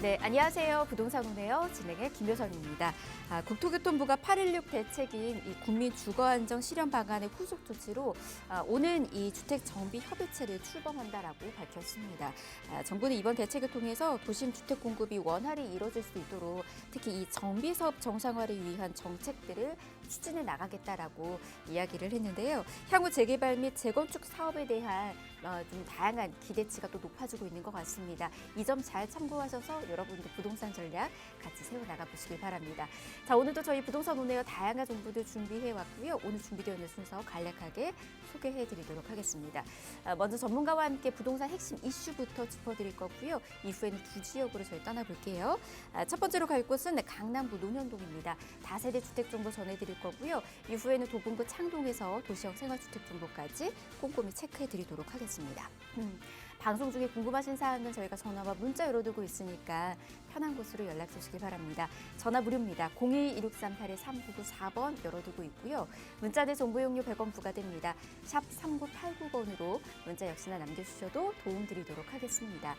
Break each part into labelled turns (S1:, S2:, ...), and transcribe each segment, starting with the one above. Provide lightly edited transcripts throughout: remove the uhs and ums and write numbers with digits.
S1: 네, 안녕하세요. 부동산 오네요. 진행의 김효선입니다. 국토교통부가 8.16 대책인 이 국민 주거안정 실현 방안의 후속 조치로 오는 이 주택정비협의체를 출범한다라고 밝혔습니다. 정부는 이번 대책을 통해서 도심 주택 공급이 원활히 이뤄질 수 있도록 특히 이 정비사업 정상화를 위한 정책들을 추진해 나가겠다라고 이야기를 했는데요. 향후 재개발 및 재건축 사업에 대한 좀 다양한 기대치가 또 높아지고 있는 것 같습니다. 이 점 잘 참고하셔서 여러분도 부동산 전략 같이 세워나가 보시길 바랍니다. 자, 오늘도 저희 부동산 오네요 다양한 정보들 준비해 왔고요. 오늘 준비되어 있는 순서 간략하게 소개해 드리도록 하겠습니다. 먼저 전문가와 함께 부동산 핵심 이슈부터 짚어드릴 거고요. 이후에는 두 지역으로 저희 떠나볼게요. 첫 번째로 갈 곳은 강남구 논현동입니다. 다세대 주택 정보 전해드릴 거고요. 이후에는 도봉구 창동에서 도시형 생활주택 정보까지 꼼꼼히 체크해 드리도록 하겠습니다. 방송 중에 궁금하신 사항은 저희가 전화와 문자 열어두고 있으니까 편한 곳으로 연락 주시기 바랍니다. 전화 무료입니다. 02-1638-3994번 열어두고 있고요. 문자 내 정보 용료 100원 부과됩니다. 샵 3989번으로 문자 역시나 남겨주셔도 도움드리도록 하겠습니다.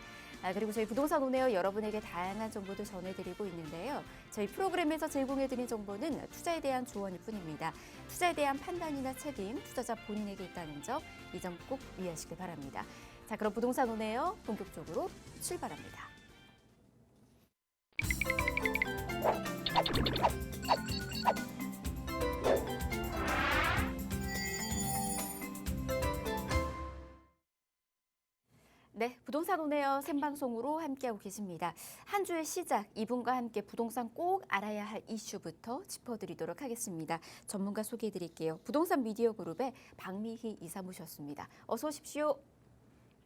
S1: 그리고 저희 부동산 오네요 여러분에게 다양한 정보도 전해드리고 있는데요. 저희 프로그램에서 제공해드린 정보는 투자에 대한 조언일 뿐입니다. 투자에 대한 판단이나 책임, 투자자 본인에게 있다는 점, 이 점 꼭 이해하시길 바랍니다. 자, 그럼 부동산 오네요 본격적으로 출발합니다. 네, 부동산 오네요 생방송으로 함께하고 계십니다. 한 주의 시작, 이분과 함께 부동산 꼭 알아야 할 이슈부터 짚어드리도록 하겠습니다. 전문가 소개해드릴게요. 부동산 미디어 그룹의 박미희 이사 모셨습니다. 어서 오십시오.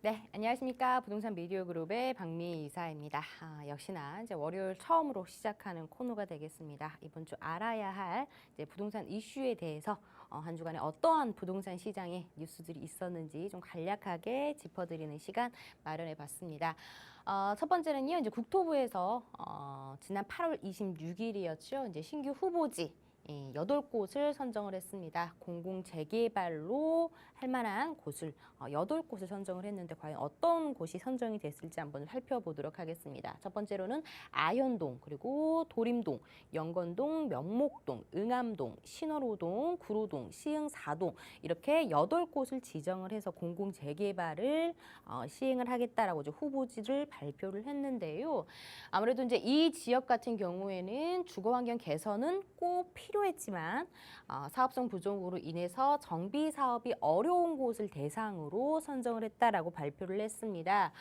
S2: 네, 안녕하십니까. 부동산 미디어 그룹의 박미희 이사입니다. 역시나 이제 월요일 처음으로 시작하는 코너가 되겠습니다. 이번 주 알아야 할 이제 부동산 이슈에 대해서 한 주간에 어떠한 부동산 시장에 뉴스들이 있었는지 좀 간략하게 짚어드리는 시간 마련해 봤습니다. 첫 번째는요, 이제 국토부에서 지난 8월 26일이었죠. 이제 신규 후보지 8곳을 선정을 했습니다. 공공재개발로 할 만한 곳을 8곳을 선정을 했는데 과연 어떤 곳이 선정이 됐을지 한번 살펴보도록 하겠습니다. 첫 번째로는 아현동, 그리고 도림동, 영건동, 명목동, 응암동, 신월호동, 구로동, 시흥4동 이렇게 8곳을 지정을 해서 공공재개발을 시행을 하겠다라고 이제 후보지를 발표를 했는데요. 아무래도 이제 이 지역 같은 경우에는 주거환경 개선은 꼭 필요했지만 사업성 부족으로 인해서 정비 사업이 어려운 곳을 대상으로 선정을 했다라고 발표를 했습니다.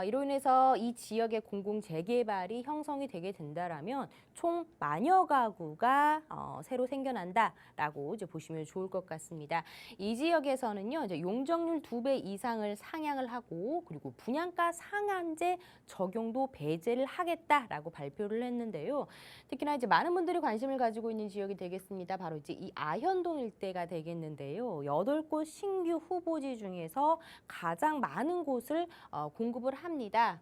S2: 이로 인해서 이 지역의 공공 재개발이 형성이 되게 된다라면 총 10,000여 가구가 새로 생겨난다라고 이제 보시면 좋을 것 같습니다. 이 지역에서는요, 이제 용적률 2배 이상을 상향을 하고 그리고 분양가 상한제 적용도 배제를 하겠다라고 발표를 했는데요. 특히나 이제 많은 분들이 관심을 가지고 있는 지역이 되겠습니다. 바로 이제 이 아현동 일대가 되겠는데요. 8곳 신규 후보지 중에서 가장 많은 곳을 공급을 합니다.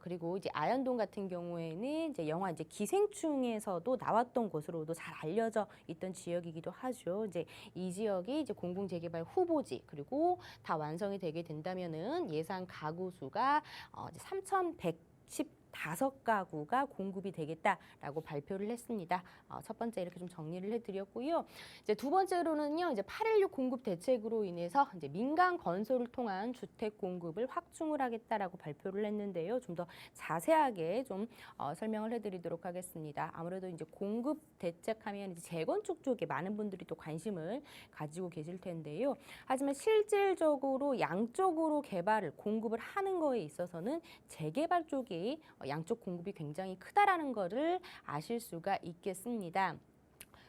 S2: 그리고 이제 아현동 같은 경우에는 이제 영화 이제 기생충에서도 나왔던 곳으로도 잘 알려져 있던 지역이기도 하죠. 이제 이 지역이 이제 공공재개발 후보지 그리고 다 완성이 되게 된다면은 예상 가구 수가 이제 3,115가구가 공급이 되겠다라고 발표를 했습니다. 첫 번째 이렇게 좀 정리를 해드렸고요. 이제 두 번째로는요, 이제 8.16 공급 대책으로 인해서 이제 민간 건설을 통한 주택 공급을 확충을 하겠다라고 발표를 했는데요. 좀 더 자세하게 좀 설명을 해드리도록 하겠습니다. 아무래도 이제 공급 대책하면 이제 재건축 쪽에 많은 분들이 또 관심을 가지고 계실 텐데요. 하지만 실질적으로 양쪽으로 개발을 공급을 하는 거에 있어서는 재개발 쪽이 양쪽 공급이 굉장히 크다라는 거를 아실 수가 있겠습니다.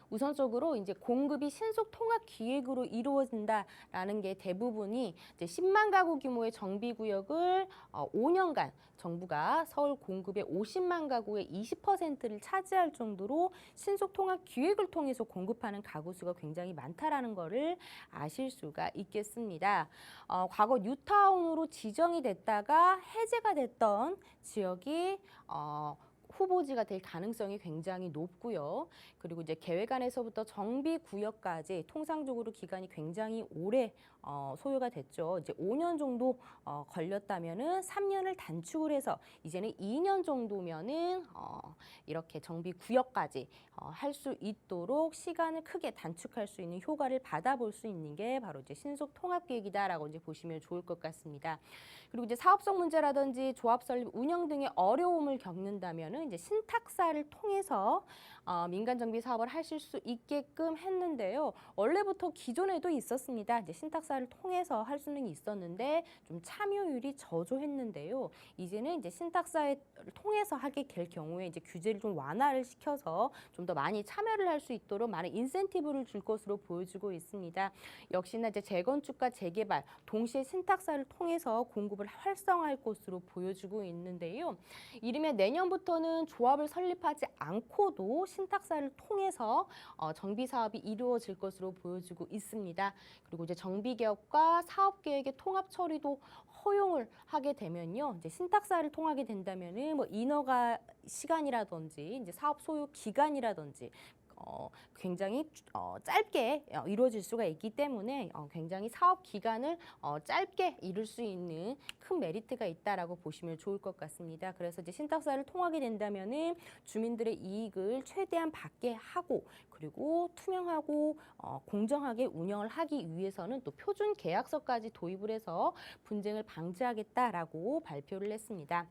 S2: 우선적으로 이제 공급이 신속 통합 기획으로 이루어진다라는 게 대부분이 이제 10만 가구 규모의 정비구역을 5년간 정부가 서울 공급의 50만 가구의 20%를 차지할 정도로 신속 통합 기획을 통해서 공급하는 가구 수가 굉장히 많다라는 거를 아실 수가 있겠습니다. 과거 뉴타운으로 지정이 됐다가 해제가 됐던 지역이 후보지가 될 가능성이 굉장히 높고요. 그리고 이제 계획안에서부터 정비구역까지 통상적으로 기간이 굉장히 오래 소요가 됐죠. 이제 5년 정도 걸렸다면은 3년을 단축을 해서 이제는 2년 정도면은 이렇게 정비구역까지 할 수 있도록 시간을 크게 단축할 수 있는 효과를 받아볼 수 있는 게 바로 이제 신속 통합계획이다라고 이제 보시면 좋을 것 같습니다. 그리고 이제 사업성 문제라든지 조합 설립, 운영 등의 어려움을 겪는다면은 이제 신탁사를 통해서 민간 정비 사업을 하실 수 있게끔 했는데요. 원래부터 기존에도 있었습니다. 이제 신탁사를 통해서 할 수는 있었는데 좀 참여율이 저조했는데요. 이제는 이제 신탁사를 통해서 하게 될 경우에 이제 규제를 좀 완화를 시켜서 좀 더 많이 참여를 할 수 있도록 많은 인센티브를 줄 것으로 보여지고 있습니다. 역시나 이제 재건축과 재개발 동시에 신탁사를 통해서 공급을 활성화할 것으로 보여지고 있는데요. 이르면 내년부터는 조합을 설립하지 않고도 신탁사를 통해서 정비 사업이 이루어질 것으로 보여지고 있습니다. 그리고 이제 정비개혁과 사업계획의 통합 처리도 허용을 하게 되면요, 이제 신탁사를 통하게 된다면은 뭐 인허가 시간이라든지 이제 사업 소요 기간이라든지 굉장히 짧게 이루어질 수가 있기 때문에 굉장히 사업 기간을 짧게 이룰 수 있는 큰 메리트가 있다라고 보시면 좋을 것 같습니다. 그래서 이제 신탁사를 통하게 된다면은 주민들의 이익을 최대한 받게 하고 그리고 투명하고 공정하게 운영을 하기 위해서는 또 표준 계약서까지 도입을 해서 분쟁을 방지하겠다라고 발표를 했습니다.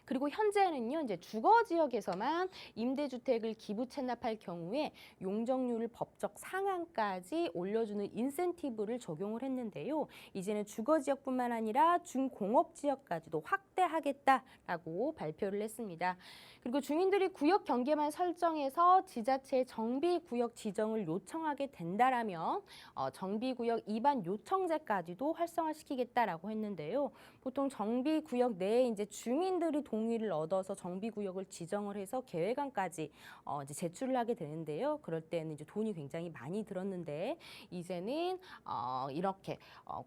S2: 그리고 현재는요, 이제 주거 지역에서만 임대주택을 기부 채납할 경우에 용적률을 법적 상한까지 올려주는 인센티브를 적용을 했는데요. 이제는 주거 지역뿐만 아니라 중공업 지역까지도 확대하겠다라고 발표를 했습니다. 그리고 주민들이 구역 경계만 설정해서 지자체의 정비구역 지정을 요청하게 된다라면 정비구역 입안 요청제까지도 활성화시키겠다라고 했는데요. 보통 정비구역 내에 이제 주민들이 동의를 얻어서 정비구역을 지정을 해서 계획안까지 이제 제출을 하게 되는데요. 그럴 때는 이제 돈이 굉장히 많이 들었는데 이제는 이렇게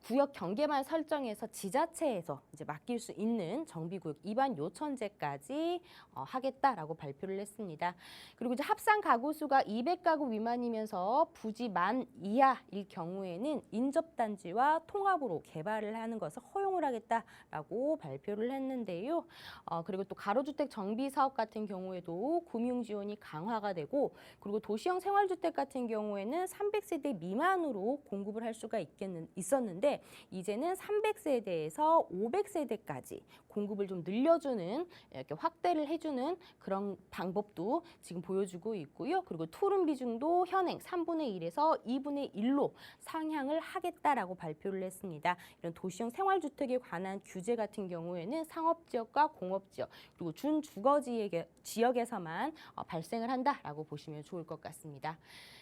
S2: 구역 경계만 설정해서 지자체에서 이제 맡길 수 있는 정비구역 입안 요청제까지 하겠다라고 발표를 했습니다. 그리고 이제 합산 가구 수가 200가구 미만이면서 부지 만 이하일 경우에는 인접단지와 통합으로 개발을 하는 것을 허용을 하겠다라고 발표를 했는데요. 그리고 또 가로주택 정비 사업 같은 경우에도 금융 지원이 강화가 되고 그리고 도시형 생활주택 같은 경우에는 300세대 미만으로 공급을 할 수가 있었는데 이제는 300세대에서 500세대까지 공급을 좀 늘려주는 이렇게 확대를 해주는 그런 방법도 지금 보여주고 있고요. 그리고 토른 비중도 현행 3분의 1에서 2분의 1로 상향을 하겠다라고 발표를 했습니다. 이런 도시형 생활주택에 관한 규제 같은 경우에는 상업지역과 공업지역 그리고 준주거 지역에서만 발생을 한다라고 보시면 좋을 것 같습니다.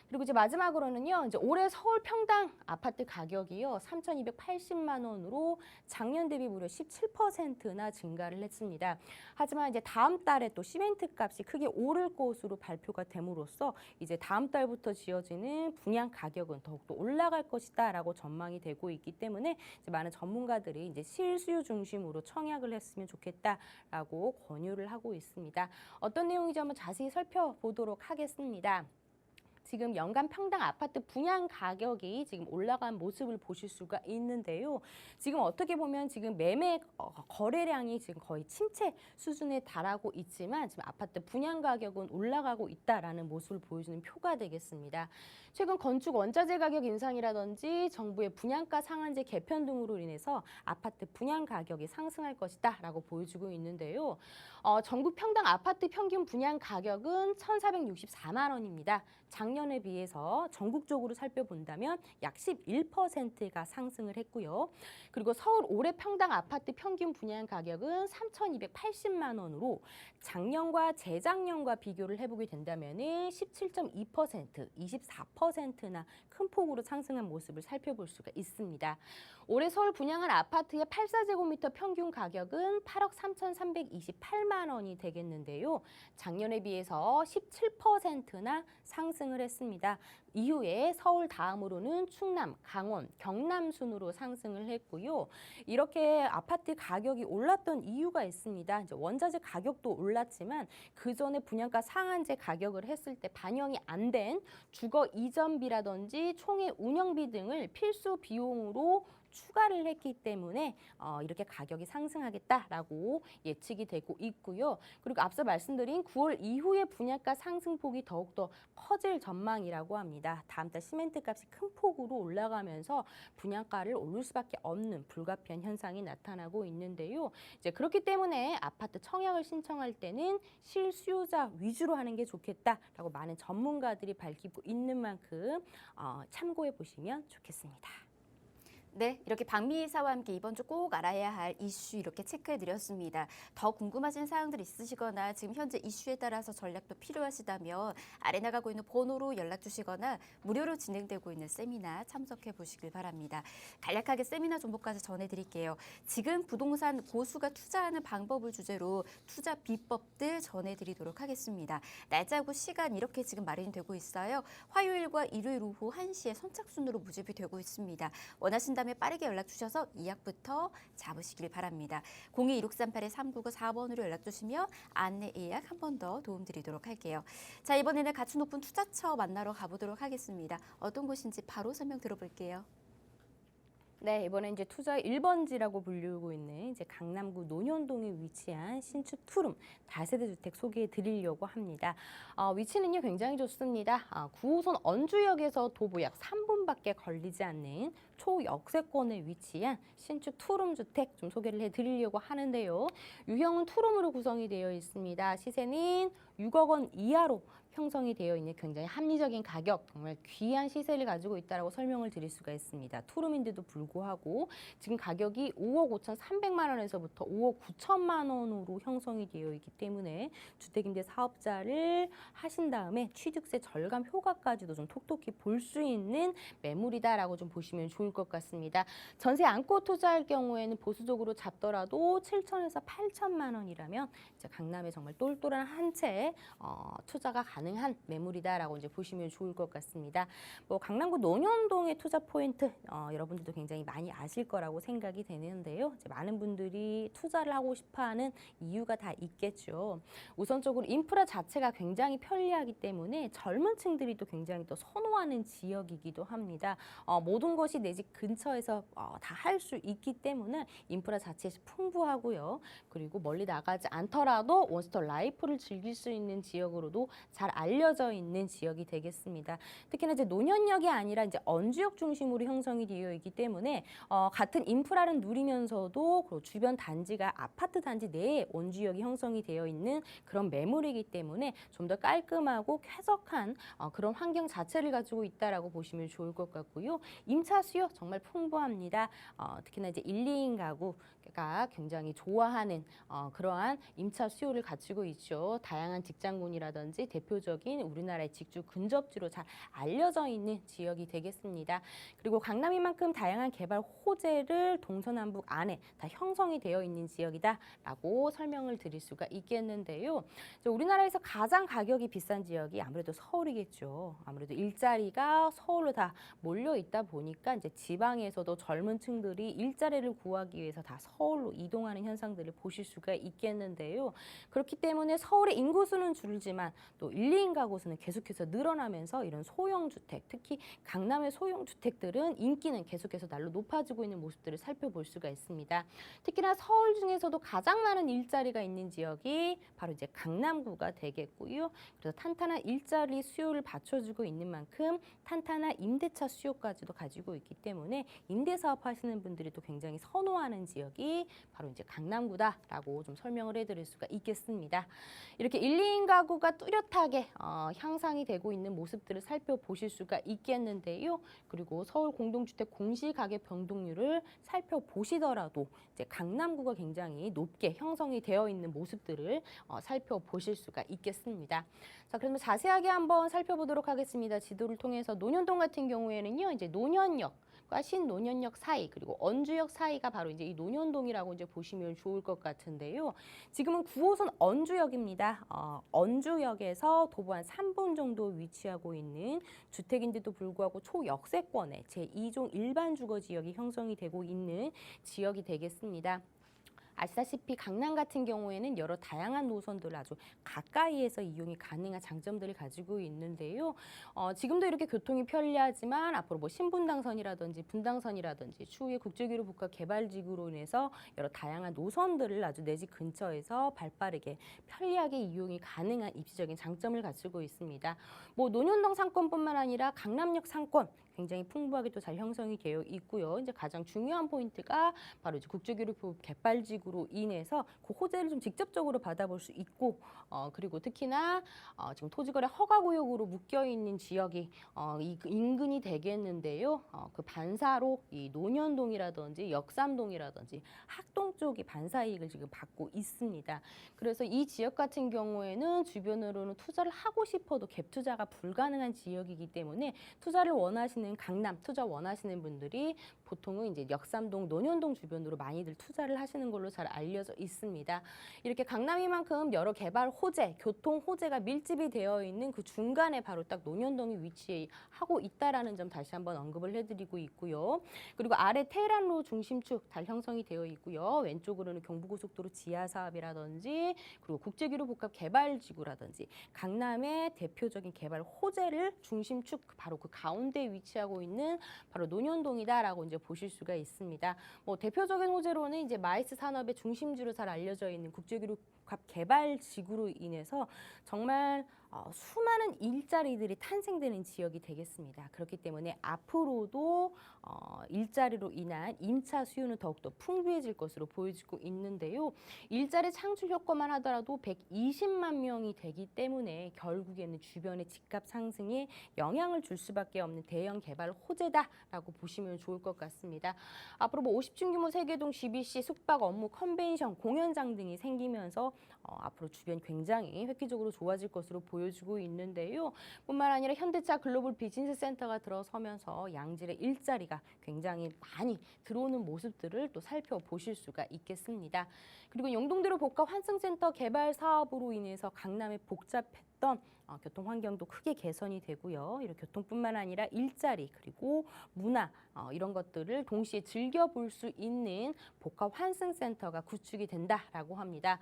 S2: 그리고 이제 마지막으로는요, 이제 올해 서울 평당 아파트 가격이요, 3,280만 원으로 작년 대비 무려 17%나 증가를 했습니다. 하지만 이제 다음 달에 또 시멘트 값이 크게 오를 것으로 발표가 됨으로써 이제 다음 달부터 지어지는 분양 가격은 더욱더 올라갈 것이다라고 전망이 되고 있기 때문에 이제 많은 전문가들이 이제 실수요 중심으로 청약을 했으면 좋겠다라고 권유를 하고 있습니다. 어떤 내용인지 한번 자세히 살펴보도록 하겠습니다. 지금 연간 평당 아파트 분양 가격이 지금 올라간 모습을 보실 수가 있는데요. 지금 어떻게 보면 지금 매매 거래량이 지금 거의 침체 수준에 달하고 있지만 지금 아파트 분양 가격은 올라가고 있다라는 모습을 보여주는 표가 되겠습니다. 최근 건축 원자재 가격 인상이라든지 정부의 분양가 상한제 개편 등으로 인해서 아파트 분양 가격이 상승할 것이다라고 보여주고 있는데요. 전국 평당 아파트 평균 분양 가격은 1,464만 원입니다. 작년에 비해서 전국적으로 살펴본다면 약 11%가 상승을 했고요. 그리고 서울 올해 평당 아파트 평균 분양 가격은 3,280만 원으로 작년과 재작년과 비교를 해보게 된다면 17.2%, 24%나 큰 폭으로 상승한 모습을 살펴볼 수가 있습니다. 올해 서울 분양한 아파트의 84제곱미터 평균 가격은 8억 3,328만 원이 되겠는데요. 작년에 비해서 17%나 상승을 했습니다. 이후에 서울 다음으로는 충남, 강원, 경남 순으로 상승을 했고요. 이렇게 아파트 가격이 올랐던 이유가 있습니다. 이제 원자재 가격도 올랐지만 그 전에 분양가 상한제 가격을 했을 때 반영이 안 된 주거 이전비라든지 총회 운영비 등을 필수 비용으로 추가를 했기 때문에 이렇게 가격이 상승하겠다라고 예측이 되고 있고요. 그리고 앞서 말씀드린 9월 이후에 분양가 상승폭이 더욱더 커질 전망이라고 합니다. 다음 달 시멘트 값이 큰 폭으로 올라가면서 분양가를 오를 수밖에 없는 불가피한 현상이 나타나고 있는데요. 이제 그렇기 때문에 아파트 청약을 신청할 때는 실수요자 위주로 하는 게 좋겠다라고 많은 전문가들이 밝히고 있는 만큼 참고해 보시면 좋겠습니다.
S1: 네, 이렇게 박미희 이사와 함께 이번 주 꼭 알아야 할 이슈 이렇게 체크해드렸습니다. 더 궁금하신 사항들 있으시거나 지금 현재 이슈에 따라서 전략도 필요하시다면 아래 나가고 있는 번호로 연락 주시거나 무료로 진행되고 있는 세미나 참석해 보시길 바랍니다. 간략하게 세미나 정보까지 전해드릴게요. 지금 부동산 고수가 투자하는 방법을 주제로 투자 비법들 전해드리도록 하겠습니다. 날짜하고 시간 이렇게 지금 마련이 되고 있어요. 화요일과 일요일 오후 1시에 선착순으로 모집이 되고 있습니다. 원하신다면 빠르게 연락 주셔서 예약부터 잡으시길 바랍니다. 02-2638-3994번으로 연락 주시면 안내 예약 한 번 더 도움드리도록 할게요. 자, 이번에는 가치 높은 투자처 만나러 가보도록 하겠습니다. 어떤 곳인지 바로 설명 들어볼게요.
S2: 네, 이번에 이제 투자의 1번지라고 불리고 있는 이제 강남구 논현동에 위치한 신축 투룸 다세대 주택 소개해 드리려고 합니다. 위치는요 굉장히 좋습니다. 9호선 언주역에서 도보 약 3분밖에 걸리지 않는 초역세권에 위치한 신축 투룸 주택 좀 소개를 해 드리려고 하는데요. 유형은 투룸으로 구성이 되어 있습니다. 시세는 6억 원 이하로 형성이 되어 있는 굉장히 합리적인 가격, 정말 귀한 시세를 가지고 있다고 설명을 드릴 수가 있습니다. 투룸인데도 불구하고 지금 가격이 5억 5,300만 원에서부터 5억 9천만 원으로 형성이 되어 있기 때문에 주택임대 사업자를 하신 다음에 취득세 절감 효과까지도 좀 톡톡히 볼 수 있는 매물이다라고 좀 보시면 좋을 것 같습니다. 전세 안고 투자할 경우에는 보수적으로 잡더라도 7천에서 8천만 원이라면 이제 강남에 정말 똘똘한 한 채 투자가 가능한 매물이다라고 이제 보시면 좋을 것 같습니다. 뭐 강남구 논현동의 투자 포인트 여러분들도 굉장히 많이 아실 거라고 생각이 되는데요. 이제 많은 분들이 투자를 하고 싶어하는 이유가 다 있겠죠. 우선적으로 인프라 자체가 굉장히 편리하기 때문에 젊은 층들이 또 굉장히 또 선호하는 지역이기도 합니다. 모든 것이 내 집 근처에서 다 할 수 있기 때문에 인프라 자체가 풍부하고요. 그리고 멀리 나가지 않더라도 원스톱 라이프를 즐길 수 있는 지역으로도 잘 알려져 있는 지역이 되겠습니다. 특히나 이제 논현역이 아니라 이제 언주역 중심으로 형성이 되어 있기 때문에 같은 인프라를 누리면서도 그 주변 단지가 아파트 단지 내에 원주역이 형성이 되어 있는 그런 매물이기 때문에 좀 더 깔끔하고 쾌적한 그런 환경 자체를 가지고 있다라고 보시면 좋을 것 같고요. 임차 수요 정말 풍부합니다. 특히나 이제 1, 2인 가구가 굉장히 좋아하는 그러한 임차 수요를 가지고 있죠. 다양한 직장군이라든지 대표적인 우리나라의 직주 근접지로 잘 알려져 있는 지역이 되겠습니다. 그리고 강남이만큼 다양한 개발 호재를 동서남북 안에 다 형성이 되어 있는 지역이다라고 설명을 드릴 수가 있겠는데요. 우리나라에서 가장 가격이 비싼 지역이 아무래도 서울이겠죠. 아무래도 일자리가 서울로 다 몰려 있다 보니까 이제 지방에서도 젊은 층들이 일자리를 구하기 위해서 다 서울로 이동하는 현상들을 보실 수가 있겠는데요. 그렇기 때문에 서울의 인구수는 줄지만 또 1, 2인 가구 수는 계속해서 늘어나면서 이런 소형주택, 특히 강남의 소형주택들은 인기는 계속해서 날로 높아지고 있는 모습들을 살펴볼 수가 있습니다. 특히나 서울 중에서도 가장 많은 일자리가 있는 지역이 바로 이제 강남구가 되겠고요. 그래서 탄탄한 일자리 수요를 받쳐주고 있는 만큼 탄탄한 임대차 수요까지도 가지고 있기 때문에 임대사업 하시는 분들이 또 굉장히 선호하는 지역이 바로 이제 강남구다라고 좀 설명을 해드릴 수가 있겠습니다. 이렇게 1, 2인 가구가 뚜렷하게 향상이 되고 있는 모습들을 살펴보실 수가 있겠는데요. 그리고 서울 공동주택 공시가격 변동률을 살펴보시더라도 이제 강남구가 굉장히 높게 형성이 되어 있는 모습들을 살펴보실 수가 있겠습니다. 자, 그러면 자세하게 한번 살펴보도록 하겠습니다. 지도를 통해서 논현동 같은 경우에는요, 이제 논현역 신논현역과 신논현역 사이 그리고 언주역 사이가 바로 이제 이 논현동이라고 이제 보시면 좋을 것 같은데요. 지금은 9호선 언주역입니다. 언주역에서 도보 한 3분 정도 위치하고 있는 주택인데도 불구하고 초역세권의 제2종 일반 주거 지역이 형성이 되고 있는 지역이 되겠습니다. 아시다시피 강남 같은 경우에는 여러 다양한 노선들을 아주 가까이에서 이용이 가능한 장점들을 가지고 있는데요. 지금도 이렇게 교통이 편리하지만 앞으로 뭐 신분당선이라든지 분당선이라든지 추후에 국제교류 복합 개발지구로 인해서 여러 다양한 노선들을 아주 내 집 근처에서 발빠르게 편리하게 이용이 가능한 입지적인 장점을 가지고 있습니다. 뭐 논현동 상권뿐만 아니라 강남역 상권 굉장히 풍부하게 또 잘 형성이 되어 있고요. 이제 가장 중요한 포인트가 바로 이제 국제교류 개발지구로 인해서 그 호재를 좀 직접적으로 받아볼 수 있고, 그리고 특히나 지금 토지거래 허가구역으로 묶여 있는 지역이 인근이 되겠는데요. 그 반사로 이 논현동이라든지 역삼동이라든지 학동 쪽이 반사 이익을 지금 받고 있습니다. 그래서 이 지역 같은 경우에는 주변으로는 투자를 하고 싶어도 갭 투자가 불가능한 지역이기 때문에 투자를 원하시는 강남 투자 원하시는 분들이 보통은 이제 역삼동, 논현동 주변으로 많이들 투자를 하시는 걸로 잘 알려져 있습니다. 이렇게 강남이만큼 여러 개발 호재, 교통 호재가 밀집이 되어 있는 그 중간에 바로 딱 논현동이 위치하고 있다라는 점 다시 한번 언급을 해드리고 있고요. 그리고 아래 테헤란로 중심축 잘 형성이 되어 있고요. 왼쪽으로는 경부고속도로 지하 사업이라든지 그리고 국제교류 복합 개발지구라든지 강남의 대표적인 개발 호재를 중심축 바로 그 가운데에 위치하고 있는 바로 논현동이다라고 이제 보실 수가 있습니다. 뭐 대표적인 호재로는 이제 마이스 산업의 중심지로 잘 알려져 있는 국제교류 복합 개발지구로 인해서 정말 수많은 일자리들이 탄생되는 지역이 되겠습니다. 그렇기 때문에 앞으로도 일자리로 인한 임차 수요는 더욱더 풍부해질 것으로 보여지고 있는데요. 일자리 창출 효과만 하더라도 120만 명이 되기 때문에 결국에는 주변의 집값 상승에 영향을 줄 수밖에 없는 대형 개발 호재다라고 보시면 좋을 것 같습니다. 앞으로 뭐 50층 규모 세계동 GBC, 숙박 업무, 컨벤션, 공연장 등이 생기면서 앞으로 주변 굉장히 획기적으로 좋아질 것으로 보여지고 있는데요. 뿐만 아니라 현대차 글로벌 비즈니스 센터가 들어서면서 양질의 일자리가 굉장히 많이 들어오는 모습들을 또 살펴보실 수가 있겠습니다. 그리고 영동대로 복합 환승센터 개발 사업으로 인해서 강남의 복잡했던 교통 환경도 크게 개선이 되고요. 이런 교통뿐만 아니라 일자리 그리고 문화 이런 것들을 동시에 즐겨볼 수 있는 복합 환승센터가 구축이 된다라고 합니다.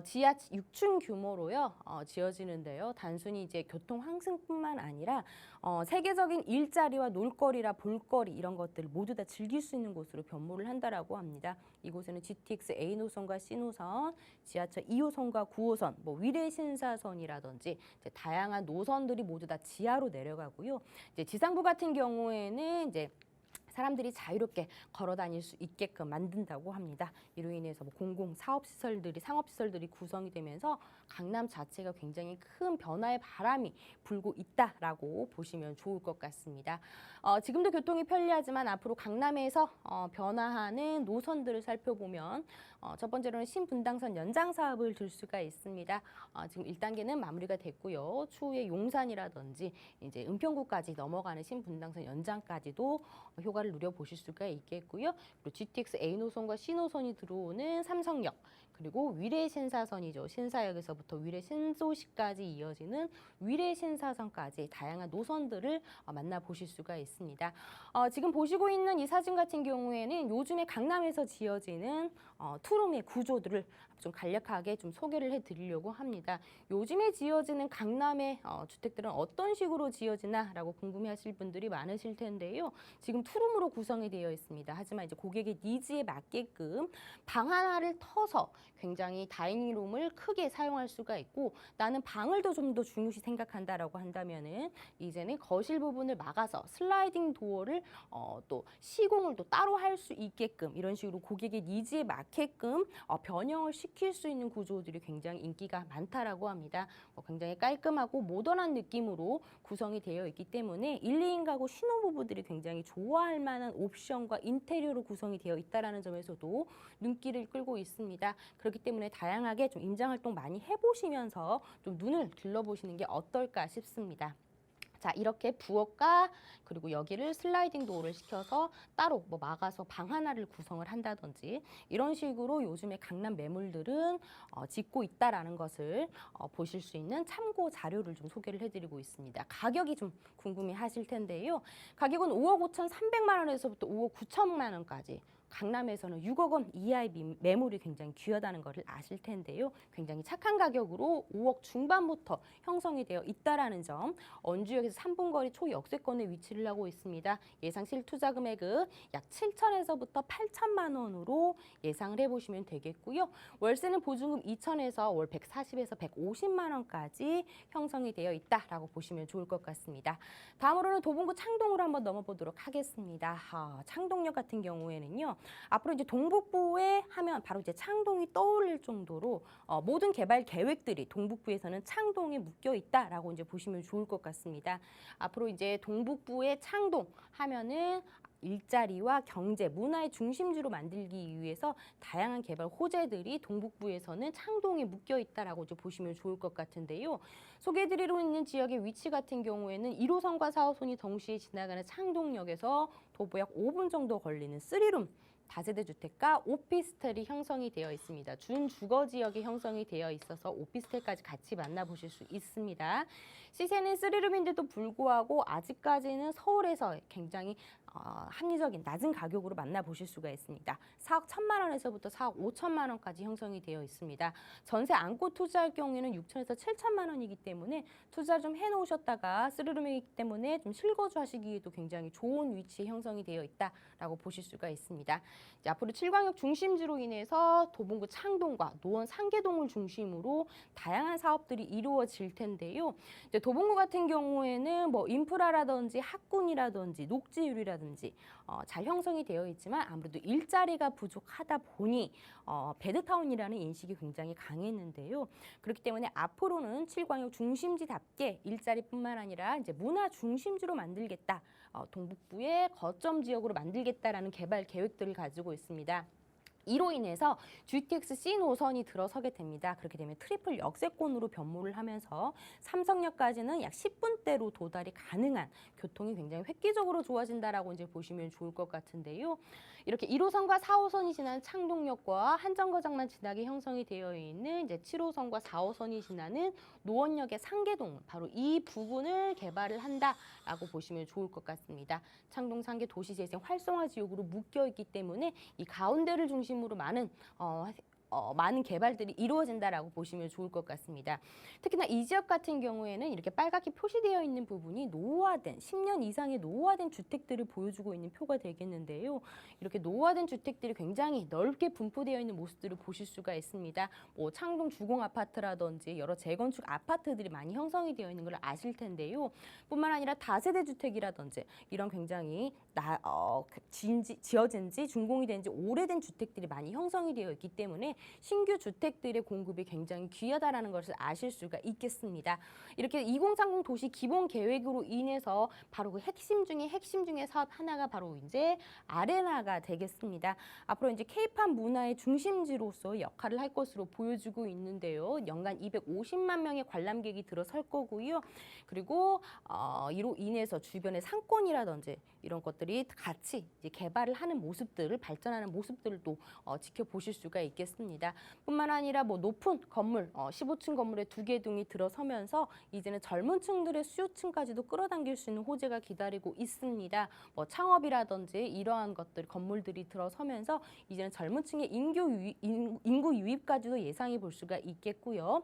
S2: 지하 6층 규모로요 지어지는데요. 단순히 이제 교통 환승뿐만 아니라 세계적인 일자리와 놀거리라 볼거리 이런 것들을 모두 다 즐길 수 있는 곳으로 변모를 한다라고 합니다. 이곳에는 GTX A 노선과 C 노선, 지하철 2호선과 9호선, 뭐 위례 신사선이라든지 이제 다양한 노선들이 모두 다 지하로 내려가고요. 이제 지상부 같은 경우에는 이제 사람들이 자유롭게 걸어 다닐 수 있게끔 만든다고 합니다. 이로 인해서 뭐 공공 사업시설들이 상업시설들이 구성이 되면서 강남 자체가 굉장히 큰 변화의 바람이 불고 있다라고 보시면 좋을 것 같습니다. 지금도 교통이 편리하지만 앞으로 강남에서 변화하는 노선들을 살펴보면 첫 번째로는 신분당선 연장 사업을 들 수가 있습니다. 지금 1단계는 마무리가 됐고요. 추후에 용산이라든지 이제 은평구까지 넘어가는 신분당선 연장까지도 효과를 누려보실 수가 있겠고요. 그리고 GTX A 노선과 C 노선이 들어오는 삼성역 그리고 위례 신사선이죠. 신사역에서부터 위례 신소시까지 이어지는 위례 신사선까지 다양한 노선들을 만나보실 수가 있습니다. 지금 보시고 있는 이 사진 같은 경우에는 요즘에 강남에서 지어지는 투룸의 구조들을 좀 간략하게 좀 소개를 해드리려고 합니다. 요즘에 지어지는 강남의 주택들은 어떤 식으로 지어지나라고 궁금해하실 분들이 많으실 텐데요. 지금 투룸으로 구성이 되어 있습니다. 하지만 이제 고객의 니즈에 맞게끔 방 하나를 터서 굉장히 다이닝룸을 크게 사용할 수가 있고 나는 방을 좀 더 중요시 생각한다라고 한다면은 이제는 거실 부분을 막아서 슬라이딩 도어를 또 시공을 또 따로 할 수 있게끔 이런 식으로 고객의 니즈에 맞게끔 변형을 시킬 수 있는 구조들이 굉장히 인기가 많다라고 합니다. 굉장히 깔끔하고 모던한 느낌으로 구성이 되어 있기 때문에 1, 2인 가구 신혼부부들이 굉장히 좋아할 만한 옵션과 인테리어로 구성이 되어 있다는 점에서도 눈길을 끌고 있습니다. 그렇기 때문에 다양하게 좀 임장활동 많이 해보시면서 좀 눈을 길러보시는 게 어떨까 싶습니다. 자, 이렇게 부엌과 그리고 여기를 슬라이딩 도어를 시켜서 따로 뭐 막아서 방 하나를 구성을 한다든지 이런 식으로 요즘에 강남 매물들은 짓고 있다라는 것을 보실 수 있는 참고 자료를 좀 소개를 해드리고 있습니다. 가격이 좀 궁금해 하실 텐데요. 가격은 5억 5,300만 원에서부터 5억 9천만 원까지 강남에서는 6억 원 이하의 매물이 굉장히 귀하다는 것을 아실 텐데요. 굉장히 착한 가격으로 5억 중반부터 형성이 되어 있다라는 점, 원주역에서 3분 거리 초역세권에 위치를 하고 있습니다. 예상 실투자 금액은 약 7천에서부터 8천만 원으로 예상을 해보시면 되겠고요. 월세는 보증금 2천에서 월 140에서 150만 원까지 형성이 되어 있다라고 보시면 좋을 것 같습니다. 다음으로는 도봉구 창동으로 한번 넘어보도록 하겠습니다. 창동역 같은 경우에는요. 앞으로 이제 동북부에 하면 바로 이제 창동이 떠올릴 정도로 모든 개발 계획들이 동북부에서는 창동에 묶여 있다라고 이제 보시면 좋을 것 같습니다. 앞으로 이제 동북부의 창동 하면은 일자리와 경제, 문화의 중심지로 만들기 위해서 다양한 개발 호재들이 동북부에서는 창동에 묶여 있다라고 이제 보시면 좋을 것 같은데요. 소개해드리고 있는 지역의 위치 같은 경우에는 1호선과 4호선이 동시에 지나가는 창동역에서 도보 약 5분 정도 걸리는 3룸 다세대 주택과 오피스텔이 형성이 되어 있습니다. 준주거 지역이 형성이 되어 있어서 오피스텔까지 같이 만나보실 수 있습니다. 시세는 3룸인데도 불구하고 아직까지는 서울에서 굉장히 합리적인 낮은 가격으로 만나보실 수가 있습니다. 4억 1천만 원에서부터 4억 5천만 원까지 형성이 되어 있습니다. 전세 안고 투자할 경우에는 6천에서 7천만 원이기 때문에 투자 좀 해놓으셨다가 3룸이기 때문에 좀 실거주 하시기에도 굉장히 좋은 위치에 형성이 되어 있다라고 보실 수가 있습니다. 이제 앞으로 7광역 중심지로 인해서 도봉구 창동과 노원 상계동을 중심으로 다양한 사업들이 이루어질 텐데요. 이제 도봉구 같은 경우에는 뭐 인프라라든지 학군이라든지 녹지율이라든지 잘 형성이 되어 있지만 아무래도 일자리가 부족하다 보니 배드타운이라는 인식이 굉장히 강했는데요. 그렇기 때문에 앞으로는 7광역 중심지답게 일자리뿐만 아니라 이제 문화 중심지로 만들겠다. 동북부의 거점 지역으로 만들겠다라는 개발 계획들을 가지고 있습니다. 이로 인해서 GTX C 노선이 들어서게 됩니다. 그렇게 되면 트리플 역세권으로 변모를 하면서 삼성역까지는 약 10분대로 도달이 가능한 교통이 굉장히 획기적으로 좋아진다라고 이제 보시면 좋을 것 같은데요. 이렇게 1호선과 4호선이 지나는 창동역과 한정거장만 지나게 형성이 되어 있는 이제 7호선과 4호선이 지나는 노원역의 상계동, 바로 이 부분을 개발을 한다라고 보시면 좋을 것 같습니다. 창동 상계 도시재생 활성화 지역으로 묶여 있기 때문에 이 가운데를 중심으로 많은 많은 개발들이 이루어진다라고 보시면 좋을 것 같습니다. 특히나 이 지역 같은 경우에는 이렇게 빨갛게 표시되어 있는 부분이 노후화된 10년 이상의 노후화된 주택들을 보여주고 있는 표가 되겠는데요. 이렇게 노후화된 주택들이 굉장히 넓게 분포되어 있는 모습들을 보실 수가 있습니다. 뭐 창동 주공 아파트라든지 여러 재건축 아파트들이 많이 형성이 되어 있는 걸 아실 텐데요. 뿐만 아니라 다세대 주택이라든지 이런 굉장히 지어진 지 준공이 된 지 오래된 주택들이 많이 형성이 되어 있기 때문에 신규 주택들의 공급이 굉장히 귀하다라는 것을 아실 수가 있겠습니다. 이렇게 2030 도시 기본 계획으로 인해서 바로 그 핵심 중에 사업 하나가 바로 이제 아레나가 되겠습니다. 앞으로 이제 K-팝 문화의 중심지로서 역할을 할 것으로 보여지고 있는데요. 연간 250만 명의 관람객이 들어설 거고요. 그리고 이로 인해서 주변의 상권이라든지 이런 것들이 같이 이제 개발을 하는 모습들을 발전하는 모습들을 또 지켜보실 수가 있겠습니다. 뿐만 아니라 뭐 높은 건물, 15층 건물에 2개 등이 들어서면서 이제는 젊은 층들의 수요층까지도 끌어당길 수 있는 호재가 기다리고 있습니다. 뭐 창업이라든지 이러한 것들, 건물들이 들어서면서 이제는 젊은 층의 인구 유입까지도 예상해 볼 수가 있겠고요.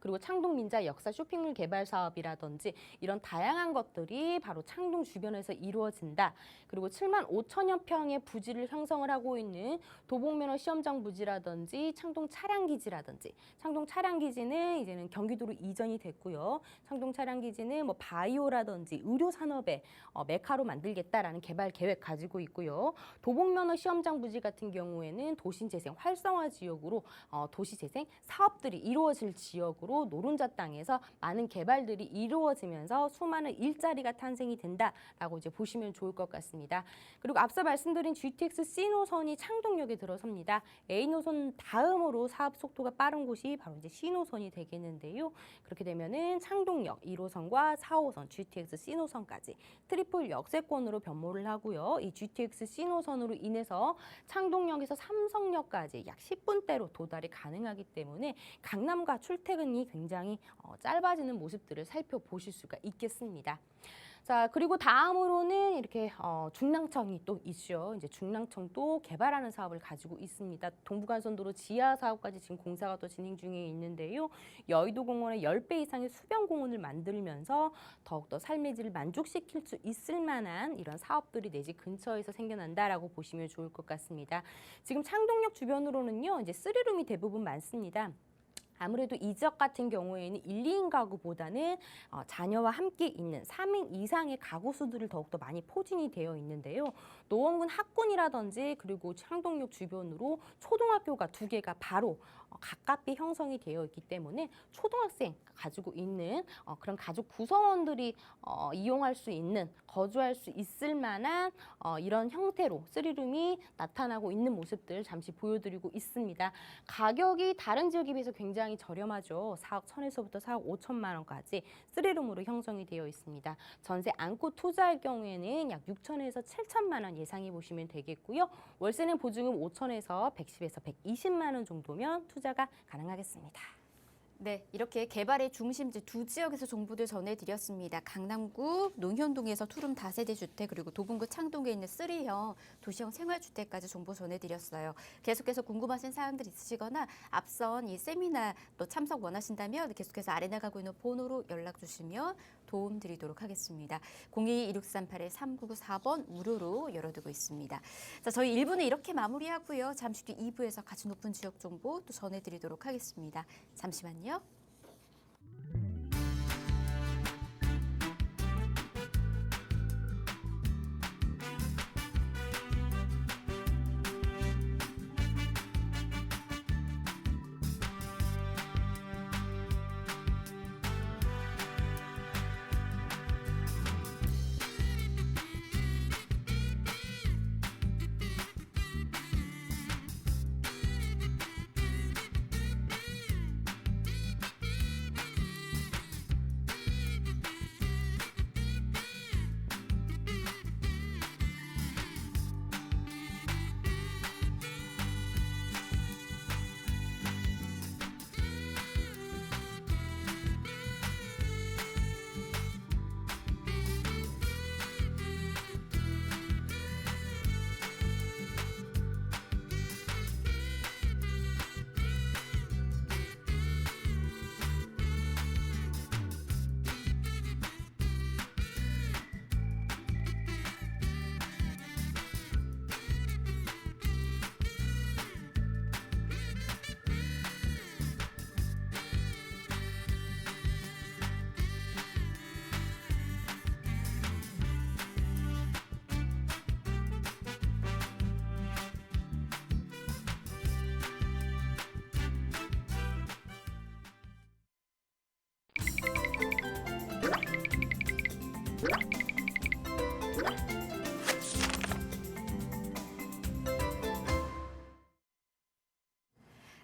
S2: 그리고 창동 민자 역사 쇼핑몰 개발 사업이라든지 이런 다양한 것들이 바로 창동 주변에서 이루어진다. 그리고 7만 5천여 평의 부지를 형성을 하고 있는 도봉면허 시험장 부지라든지 창동 차량기지라든지 창동 차량기지는 이제는 경기도로 이전이 됐고요. 창동 차량기지는 뭐 바이오라든지 의료 산업의 메카로 만들겠다라는 개발 계획 가지고 있고요. 도봉면허 시험장 부지 같은 경우에는 도시재생 활성화 지역으로 도시재생 사업들이 이루어질 지역으로 전국적으로 노른자 땅에서 많은 개발들이 이루어지면서 수많은 일자리가 탄생이 된다라고 이제 보시면 좋을 것 같습니다. 그리고 앞서 말씀드린 GTX C 노선이 창동역에 들어섭니다. A 노선 다음으로 사업 속도가 빠른 곳이 바로 이제 C 노선이 되겠는데요. 그렇게 되면은 창동역 1호선과 4호선 GTX C 노선까지 트리플 역세권으로 변모를 하고요. 이 GTX C 노선으로 인해서 창동역에서 삼성역까지 약 10분대로 도달이 가능하기 때문에 강남과 출퇴근이 굉장히 짧아지는 모습들을 살펴보실 수가 있겠습니다. 자, 그리고 다음으로는 이렇게 중랑천이 또 있죠. 이제 중랑천도 개발하는 사업을 가지고 있습니다. 동부간선도로 지하 사업까지 지금 공사가 또 진행 중에 있는데요. 여의도 공원의 10배 이상의 수변 공원을 만들면서 더욱더 삶의 질을 만족시킬 수 있을 만한 이런 사업들이 내 집 근처에서 생겨난다라고 보시면 좋을 것 같습니다. 지금 창동역 주변으로는요, 이제 3룸이 대부분 많습니다. 아무래도 이 지역 같은 경우에는 1, 2인 가구보다는 자녀와 함께 있는 3인 이상의 가구 수들을 더욱더 많이 포진이 되어 있는데요. 노원군 학군이라든지 그리고 창동역 주변으로 초등학교가 2개가 바로 가깝게 형성이 되어 있기 때문에 초등학생 가지고 있는 그런 가족 구성원들이 이용할 수 있는, 거주할 수 있을 만한 이런 형태로 3룸이 나타나고 있는 모습들 잠시 보여드리고 있습니다. 가격이 다른 지역에 비해서 굉장히 저렴하죠. 4억 1천에서부터 4억 5천만 원까지 3룸으로 형성이 되어 있습니다. 전세 안고 투자할 경우에는 약 6천에서 7천만 원 예상해 보시면 되겠고요. 월세는 보증금 5천에서 110에서 120만 원 정도면 투자가 가능하겠습니다.
S1: 네, 이렇게 개발의 중심지 두 지역에서 정보들 전해드렸습니다. 강남구 농현동에서 투룸 다세대 주택, 그리고 도봉구 창동에 있는 3형 도시형 생활주택까지 정보 전해드렸어요. 계속해서 궁금하신 사항들 있으시거나 앞선 이 세미나 또 참석 원하신다면 계속해서 아래 나가고 있는 번호로 연락 주시면 도움 드리도록 하겠습니다. 02-2638-3994번 무료로 열어두고 있습니다. 자, 저희 1부는 이렇게 마무리하고요. 잠시 뒤 2부에서 가치 높은 지역 정보 또 전해드리도록 하겠습니다. 잠시만요.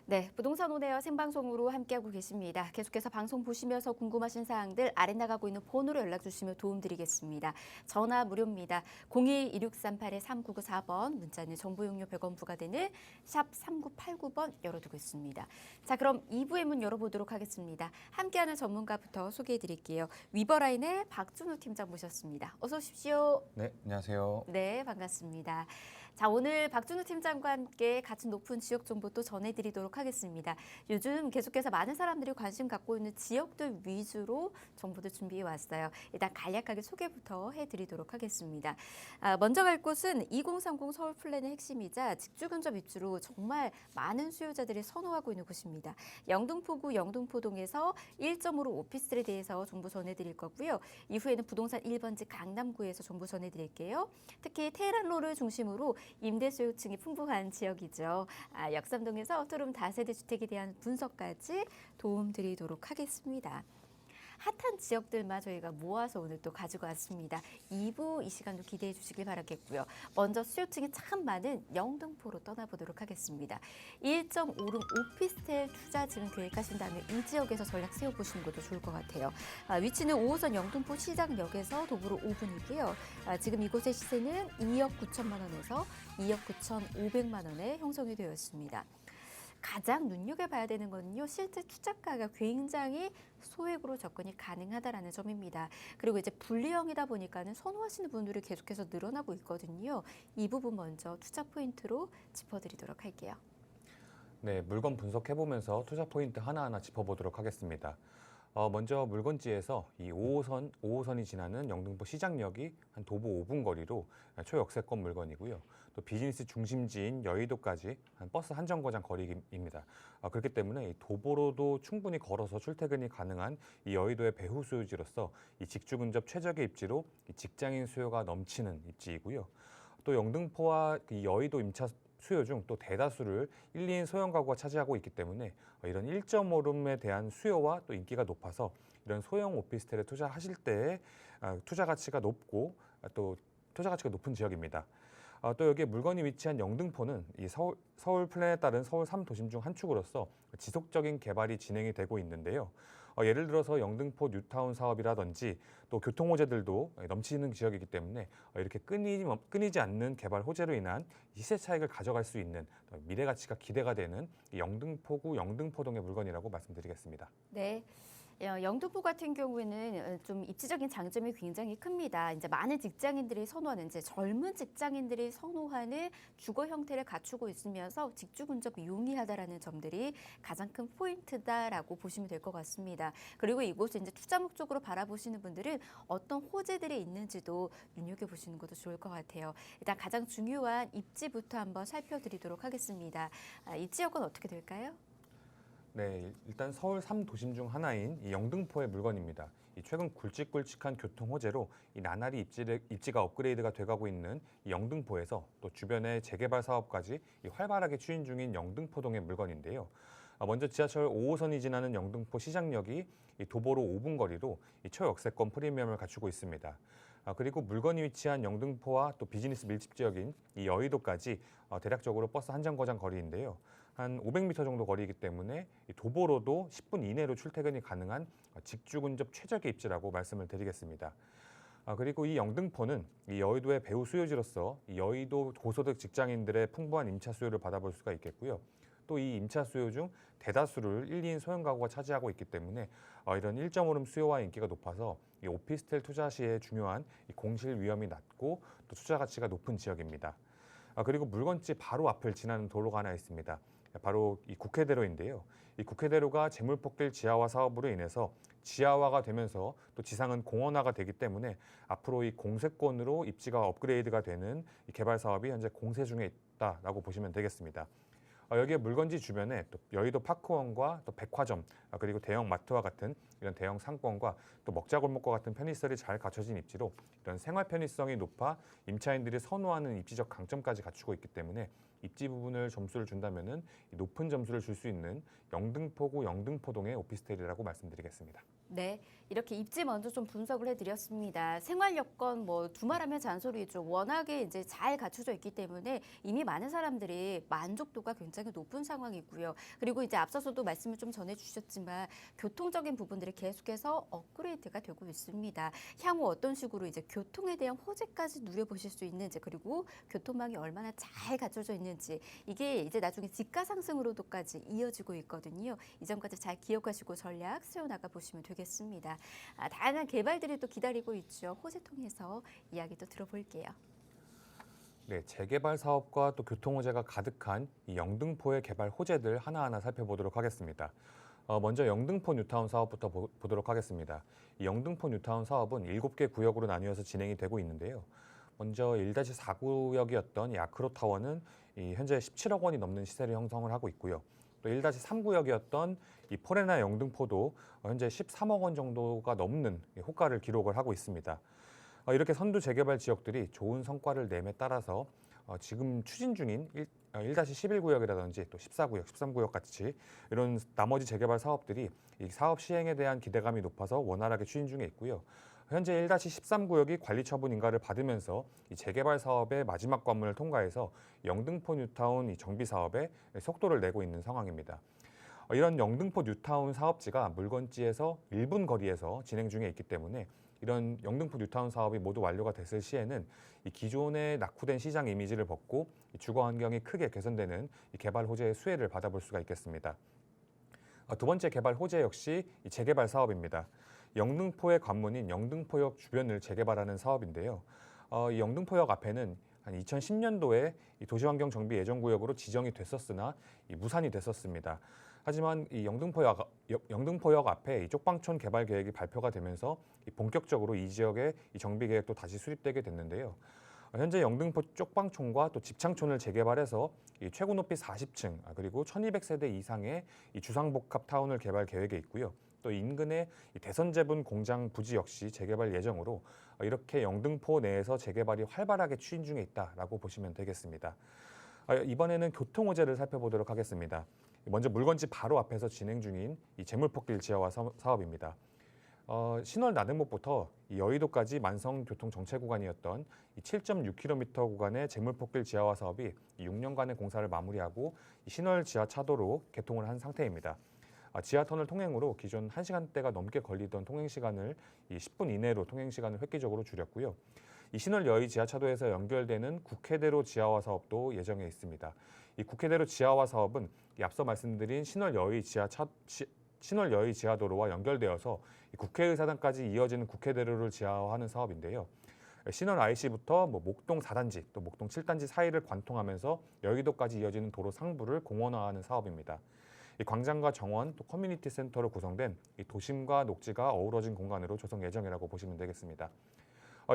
S1: 네, 부동산 온에어 생방송으로 함께하고 계십니다. 계속해서 방송 보시면서 궁금하신 사항들 아래 나가고 있는 번호로 연락 주시면 도움드리겠습니다. 전화 무료입니다. 02-2638-3994번, 문자는 정보 용료 100원 부과되는 샵 3989번 열어두고 있습니다. 자, 그럼 2부의 문 열어보도록 하겠습니다. 함께하는 전문가부터 소개해드릴게요. 위버라인의 박준우 팀장 모셨습니다. 어서 오십시오.
S3: 네, 안녕하세요.
S1: 네, 반갑습니다. 자, 오늘 박준우 팀장과 함께 가치 높은 지역 정보 또 전해드리도록 하겠습니다. 요즘 계속해서 많은 사람들이 관심 갖고 있는 지역들 위주로 정보도 준비해 왔어요. 일단 간략하게 소개부터 해드리도록 하겠습니다. 먼저 갈 곳은 2030 서울 플랜의 핵심이자 직주 근접 입주로 정말 많은 수요자들이 선호하고 있는 곳입니다. 영등포구 영등포동에서 1.5로 오피스텔에 대해서 정보 전해드릴 거고요. 이후에는 부동산 1번지 강남구에서 정보 전해드릴게요. 특히 테헤란로를 중심으로 임대 소유층이 풍부한 지역이죠. 역삼동에서 투룸 다세대 주택에 대한 분석까지 도움드리도록 하겠습니다. 핫한 지역들만 저희가 모아서 오늘 또 가지고 왔습니다. 2부 이 시간도 기대해 주시길 바라겠고요. 먼저 수요층이 참 많은 영등포로 떠나보도록 하겠습니다. 1.5룸 오피스텔 투자 지금 계획하신다면 이 지역에서 전략 세워보시는 것도 좋을 것 같아요. 위치는 5호선 영등포 시장역에서 도보로 5분이고요. 지금 이곳의 시세는 2억 9천만 원에서 2억 9천5백만 원에 형성이 되어 있습니다. 가장 눈여겨봐야 되는 건요, 실제 투자가가 굉장히 소액으로 접근이 가능하다라는 점입니다. 그리고 이제 분리형이다 보니까는 선호하시는 분들이 계속해서 늘어나고 있거든요. 이 부분 먼저 투자 포인트로 짚어드리도록 할게요.
S3: 네, 물건 분석해보면서 투자 포인트 하나하나 짚어보도록 하겠습니다. 먼저 물건지에서 이 5호선이 지나는 영등포 시장역이 한 도보 5분 거리로 초역세권 물건이고요. 또 비즈니스 중심지인 여의도까지 한 버스 한 정거장 거리입니다. 그렇기 때문에 이 도보로도 충분히 걸어서 출퇴근이 가능한 이 여의도의 배후 수요지로서 이 직주 근접 최적의 입지로 이 직장인 수요가 넘치는 입지이고요. 또 영등포와 이 여의도 임차 수요 중 또 대다수를 1, 2인 소형 가구가 차지하고 있기 때문에 이런 1.5룸에 대한 수요와 또 인기가 높아서 이런 소형 오피스텔에 투자하실 때 투자 가치가 높고 또 투자 가치가 높은 지역입니다. 또 여기에 물건이 위치한 영등포는 이 서울 플랜에 따른 서울 3도심 중 한 축으로서 지속적인 개발이 진행이 되고 있는데요. 예를 들어서 영등포 뉴타운 사업이라든지 또 교통 호재들도 넘치는 지역이기 때문에 이렇게 끊이지 않는 개발 호재로 인한 시세 차익을 가져갈 수 있는 미래 가치가 기대가 되는 영등포구 영등포동의 물건이라고 말씀드리겠습니다.
S1: 네. 영등포 같은 경우에는 좀 입지적인 장점이 굉장히 큽니다. 이제 많은 직장인들이 선호하는, 이제 젊은 직장인들이 선호하는 주거 형태를 갖추고 있으면서 직주 근접이 용이하다라는 점들이 가장 큰 포인트다라고 보시면 될 것 같습니다. 그리고 이곳을 이제 투자 목적으로 바라보시는 분들은 어떤 호재들이 있는지도 눈여겨보시는 것도 좋을 것 같아요. 일단 가장 중요한 입지부터 한번 살펴드리도록 하겠습니다. 이 지역은 어떻게 될까요?
S3: 네, 일단 서울 3도심 중 하나인 이 영등포의 물건입니다. 이 최근 굵직굵직한 교통 호재로 이 나날이 입지가 업그레이드가 돼가고 있는 이 영등포에서 또 주변의 재개발 사업까지 이 활발하게 추진 중인 영등포동의 물건인데요. 먼저 지하철 5호선이 지나는 영등포 시장역이 이 도보로 5분 거리로 이 초역세권 프리미엄을 갖추고 있습니다. 그리고 물건이 위치한 영등포와 또 비즈니스 밀집 지역인 이 여의도까지 대략적으로 버스 한 정거장 거리인데요. 한 500m 정도 거리이기 때문에 도보로도 10분 이내로 출퇴근이 가능한 직주 근접 최적의 입지라고 말씀을 드리겠습니다. 그리고 이 영등포는 이 여의도의 배후 수요지로서 이 여의도 고소득 직장인들의 풍부한 임차 수요를 받아볼 수가 있겠고요. 또 이 임차 수요 중 대다수를 1, 2인 소형 가구가 차지하고 있기 때문에 이런 1.5룸 수요와 인기가 높아서 이 오피스텔 투자 시에 중요한 이 공실 위험이 낮고 또 투자 가치가 높은 지역입니다. 그리고 물건지 바로 앞을 지나는 도로가 하나 있습니다. 바로 이 국회대로인데요. 이 국회대로가 재물폭길 지하화 사업으로 인해서 지하화가 되면서 또 지상은 공원화가 되기 때문에 앞으로 이 공세권으로 입지가 업그레이드가 되는 이 개발 사업이 현재 공세 중에 있다라고 보시면 되겠습니다. 여기에 물건지 주변에 또 여의도 파크원과 또 백화점 그리고 대형 마트와 같은 이런 대형 상권과 또 먹자골목과 같은 편의시설이 잘 갖춰진 입지로 이런 생활 편의성이 높아 임차인들이 선호하는 입지적 강점까지 갖추고 있기 때문에 입지 부분을 점수를 준다면은 높은 점수를 줄 수 있는 영등포구 영등포동의 오피스텔이라고 말씀드리겠습니다.
S1: 네, 이렇게 입지 먼저 좀 분석을 해드렸습니다. 생활 여건 뭐 두말하면 잔소리죠. 워낙에 이제 잘 갖춰져 있기 때문에 이미 많은 사람들이 만족도가 굉장히 높은 상황이고요. 그리고 이제 앞서서도 말씀을 좀 전해주셨지만 교통적인 부분들이 계속해서 업그레이드가 되고 있습니다. 향후 어떤 식으로 이제 교통에 대한 호재까지 누려보실 수 있는지, 그리고 교통망이 얼마나 잘 갖춰져 있는지, 이게 이제 나중에 집가 상승으로도까지 이어지고 있거든요. 이 점까지 잘 기억하시고 전략 세워나가 보시면 되겠습니다. 다양한 개발들이 또 기다리고 있죠. 호재 통해서 이야기도 들어볼게요.
S3: 네, 재개발 사업과 또 교통 호재가 가득한 이 영등포의 개발 호재들 하나하나 살펴보도록 하겠습니다. 먼저 영등포 뉴타운 사업부터 보도록 하겠습니다. 이 영등포 뉴타운 사업은 7개 구역으로 나뉘어서 진행이 되고 있는데요. 먼저 1-4구역이었던 이 아크로타워는 현재 17억 원이 넘는 시세를 형성을 하고 있고요. 또 1-3구역이었던 이 포레나 영등포도 현재 13억 원 정도가 넘는 호가를 기록을 하고 있습니다. 이렇게 선두 재개발 지역들이 좋은 성과를 내에 따라서 지금 추진 중인 1-11구역이라든지 또 14구역, 13구역 같이 이런 나머지 재개발 사업들이 이 사업 시행에 대한 기대감이 높아서 원활하게 추진 중에 있고요. 현재 1-13구역이 관리 처분 인가를 받으면서 이 재개발 사업의 마지막 관문을 통과해서 영등포 뉴타운 이 정비 사업에 속도를 내고 있는 상황입니다. 이런 영등포 뉴타운 사업지가 물건지에서 1분 거리에서 진행 중에 있기 때문에 이런 영등포 뉴타운 사업이 모두 완료가 됐을 시에는 이 기존의 낙후된 시장 이미지를 벗고 이 주거 환경이 크게 개선되는 이 개발 호재의 수혜를 받아볼 수가 있겠습니다. 두 번째 개발 호재 역시 이 재개발 사업입니다. 영등포의 관문인 영등포역 주변을 재개발하는 사업인데요. 이 영등포역 앞에는 한 2010년도에 이 도시환경정비 예정구역으로 지정이 됐었으나 이 무산이 됐었습니다. 하지만 이 영등포역 앞에 이 쪽방촌 개발 계획이 발표가 되면서 본격적으로 이 지역의 이 정비 계획도 다시 수립되게 됐는데요. 현재 영등포 쪽방촌과 또 집창촌을 재개발해서 이 최고 높이 40층 그리고 1,200세대 이상의 이 주상복합 타운을 개발 계획에 있고요. 또 인근의 이 대선제분 공장 부지 역시 재개발 예정으로 이렇게 영등포 내에서 재개발이 활발하게 추진 중에 있다라고 보시면 되겠습니다. 이번에는 교통 호재를 살펴보도록 하겠습니다. 먼저 물건지 바로 앞에서 진행 중인 이 재물포길 지하화 사업입니다. 신월 나들목부터 이 여의도까지 만성 교통 정체 구간이었던 이 7.6km 구간의 재물포길 지하화 사업이 6년간의 공사를 마무리하고 이 신월 지하차도로 개통을 한 상태입니다. 지하터널 통행으로 기존 1시간대가 넘게 걸리던 통행 시간을 이 10분 이내로 통행 시간을 획기적으로 줄였고요. 이 신월 여의 지하차도에서 연결되는 국회대로 지하화 사업도 예정에 있습니다. 이 국회대로 지하화 사업은 앞서 말씀드린 신월 여의 지하도로와 연결되어서 국회의사당까지 이어지는 국회대로를 지하화하는 사업인데요. 신월 IC부터 목동 4단지 또 목동 7단지 사이를 관통하면서 여의도까지 이어지는 도로 상부를 공원화하는 사업입니다. 이 광장과 정원 또 커뮤니티 센터로 구성된 이 도심과 녹지가 어우러진 공간으로 조성 예정이라고 보시면 되겠습니다.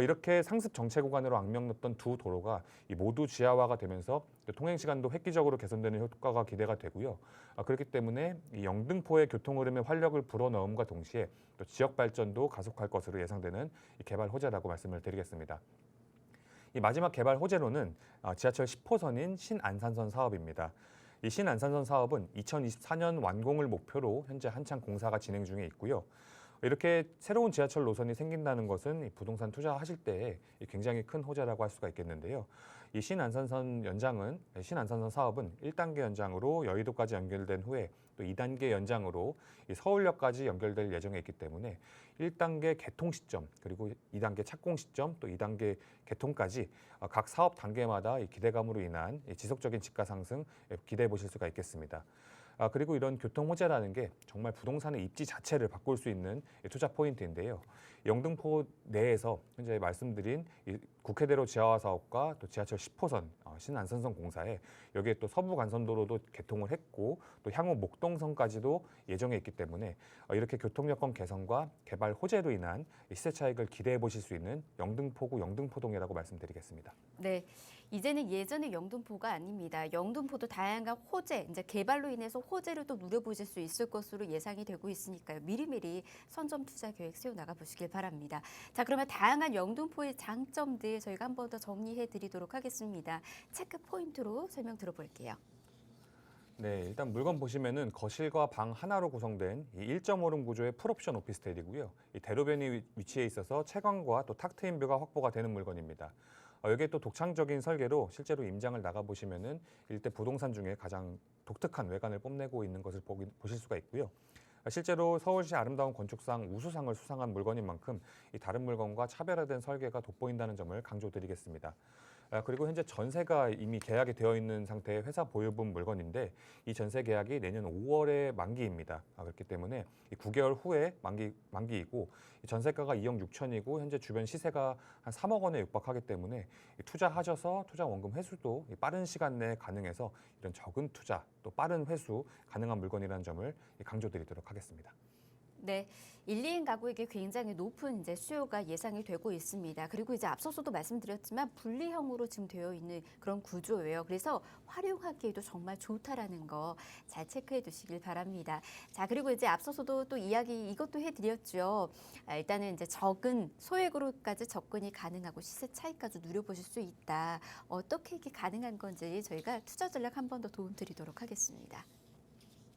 S3: 이렇게 상습 정체 구간으로 악명났던 두 도로가 모두 지하화가 되면서 통행 시간도 획기적으로 개선되는 효과가 기대가 되고요. 그렇기 때문에 이 영등포의 교통 흐름에 활력을 불어넣음과 동시에 또 지역 발전도 가속할 것으로 예상되는 이 개발 호재라고 말씀을 드리겠습니다. 이 마지막 개발 호재로는 지하철 10호선인 신안산선 사업입니다. 이 신안산선 사업은 2024년 완공을 목표로 현재 한창 공사가 진행 중에 있고요. 이렇게 새로운 지하철 노선이 생긴다는 것은 부동산 투자하실 때 굉장히 큰 호재라고 할 수가 있겠는데요. 이 신안산선 사업은 1단계 연장으로 여의도까지 연결된 후에 또 2단계 연장으로 서울역까지 연결될 예정에 있기 때문에 1단계 개통 시점 그리고 2단계 착공 시점 또 2단계 개통까지 각 사업 단계마다 기대감으로 인한 지속적인 집가 상승 기대해 보실 수가 있겠습니다. 그리고 이런 교통 호재라는 게 정말 부동산의 입지 자체를 바꿀 수 있는 투자 포인트인데요. 영등포 내에서 현재 말씀드린 이 국회대로 지하화 사업과 또 지하철 10호선 신안산선 공사에 여기에 또 서부간선도로도 개통을 했고 또 향후 목동선까지도 예정에 있기 때문에 이렇게 교통 여건 개선과 개발 호재로 인한 시세 차익을 기대해 보실 수 있는 영등포구 영등포동이라고 말씀드리겠습니다.
S1: 네, 이제는 예전의 영등포가 아닙니다. 영등포도 다양한 호재, 이제 개발로 인해서 호재를 또 누려보실 수 있을 것으로 예상이 되고 있으니까요. 미리미리 선점 투자 계획 세워나가 보시길 바랍니다. 자, 그러면 다양한 영등포의 장점들 저희가 한 번 더 정리해 드리도록 하겠습니다. 체크 포인트로 설명 들어볼게요.
S3: 네, 일단 물건 보시면은 거실과 방 하나로 구성된 이 1.5룸 구조의 풀옵션 오피스텔이고요. 이 대로변이 위치해 있어서 채광과 또 탁 트인 뷰가 확보가 되는 물건입니다. 여기에 또 독창적인 설계로 실제로 임장을 나가 보시면은 일대 부동산 중에 가장 독특한 외관을 뽐내고 있는 것을 보실 수가 있고요. 실제로 서울시 아름다운 건축상 우수상을 수상한 물건인 만큼 이 다른 물건과 차별화된 설계가 돋보인다는 점을 강조드리겠습니다. 그리고 현재 전세가 이미 계약이 되어 있는 상태의 회사 보유분 물건인데 이 전세 계약이 내년 5월에 만기입니다. 그렇기 때문에 9개월 후에 만기이고 전세가가 2억 6천이고 현재 주변 시세가 한 3억 원에 육박하기 때문에 투자하셔서 투자 원금 회수도 빠른 시간 내에 가능해서 이런 적은 투자 또 빠른 회수 가능한 물건이라는 점을 강조드리도록 하겠습니다.
S1: 네, 1, 2인 가구에게 굉장히 높은 이제 수요가 예상이 되고 있습니다. 그리고 이제 앞서서도 말씀드렸지만 분리형으로 지금 되어 있는 그런 구조예요. 그래서 활용하기에도 정말 좋다라는 거 잘 체크해 두시길 바랍니다. 자, 그리고 이제 앞서서도 또 이야기 이것도 해드렸죠. 일단은 이제 적은 소액으로까지 접근이 가능하고 시세 차익까지 누려보실 수 있다. 어떻게 이게 가능한 건지 저희가 투자 전략 한 번 더 도움드리도록 하겠습니다.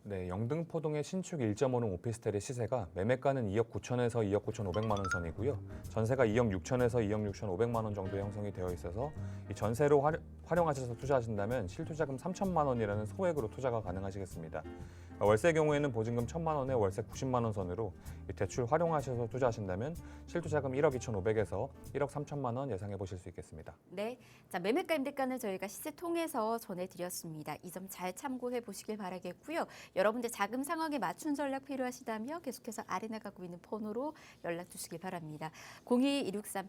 S3: 네, 영등포동의 신축 1.5룸 오피스텔의 시세가 매매가는 2억 9천에서 2억 9천 5백만 원 선이고요. 전세가 2억 6천에서 2억 6천 5백만 원 정도 형성이 되어 있어서 이 전세로 활용하셔서 투자하신다면 실투자금 3천만 원이라는 소액으로 투자가 가능하시겠습니다. 월세 경우에는 보증금 1천만 원에 월세 90만 원 선으로 대출 활용하셔서 투자하신다면 실투자금 1억 2천 5백에서 1억 3천만 원 예상해 보실 수 있겠습니다.
S1: 네, 자 매매가 임대가는 저희가 시세 통해서 전해드렸습니다. 이 점 잘 참고해 보시길 바라겠고요. 여러분들 자금 상황에 맞춘 전략 필요하시다면 계속해서 아래 나가고 있는 번호로 연락 주시길 바랍니다.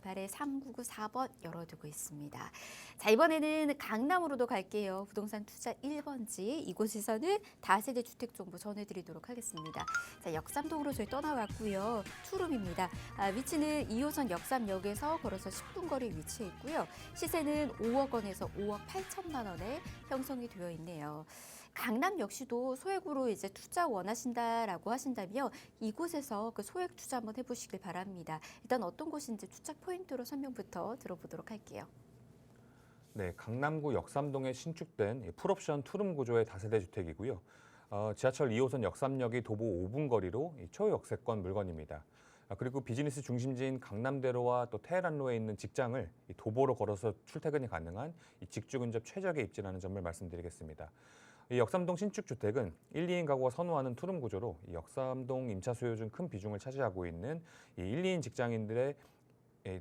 S1: 02-2638-3994번 열어두고 있습니다. 자 이번에는 강남으로도 갈게요. 부동산 투자 1번지 이곳에서는 다세대 주택 정보 전해드리도록 하겠습니다. 자 역삼동으로 저희 떠나왔고요. 투룸입니다. 위치는 2호선 역삼역에서 걸어서 10분 거리 위치해 있고요. 시세는 5억 원에서 5억 8천만 원에 형성이 되어 있네요. 강남 역시도 소액으로 이제 투자 원하신다라고 하신다면 이곳에서 그 소액 투자 한번 해보시길 바랍니다. 일단 어떤 곳인지 투자 포인트로 설명부터 들어보도록 할게요.
S3: 네, 강남구 역삼동에 신축된 풀옵션 투룸 구조의 다세대 주택이고요. 지하철 2호선 역삼역이 도보 5분 거리로 초역세권 물건입니다. 그리고 비즈니스 중심지인 강남대로와 또 테헤란로에 있는 직장을 도보로 걸어서 출퇴근이 가능한 직주 근접 최적의 입지라는 점을 말씀드리겠습니다. 이 역삼동 신축 주택은 1, 2인 가구가 선호하는 투룸 구조로 이 역삼동 임차 수요 중 큰 비중을 차지하고 있는 이 1, 2인 직장인들의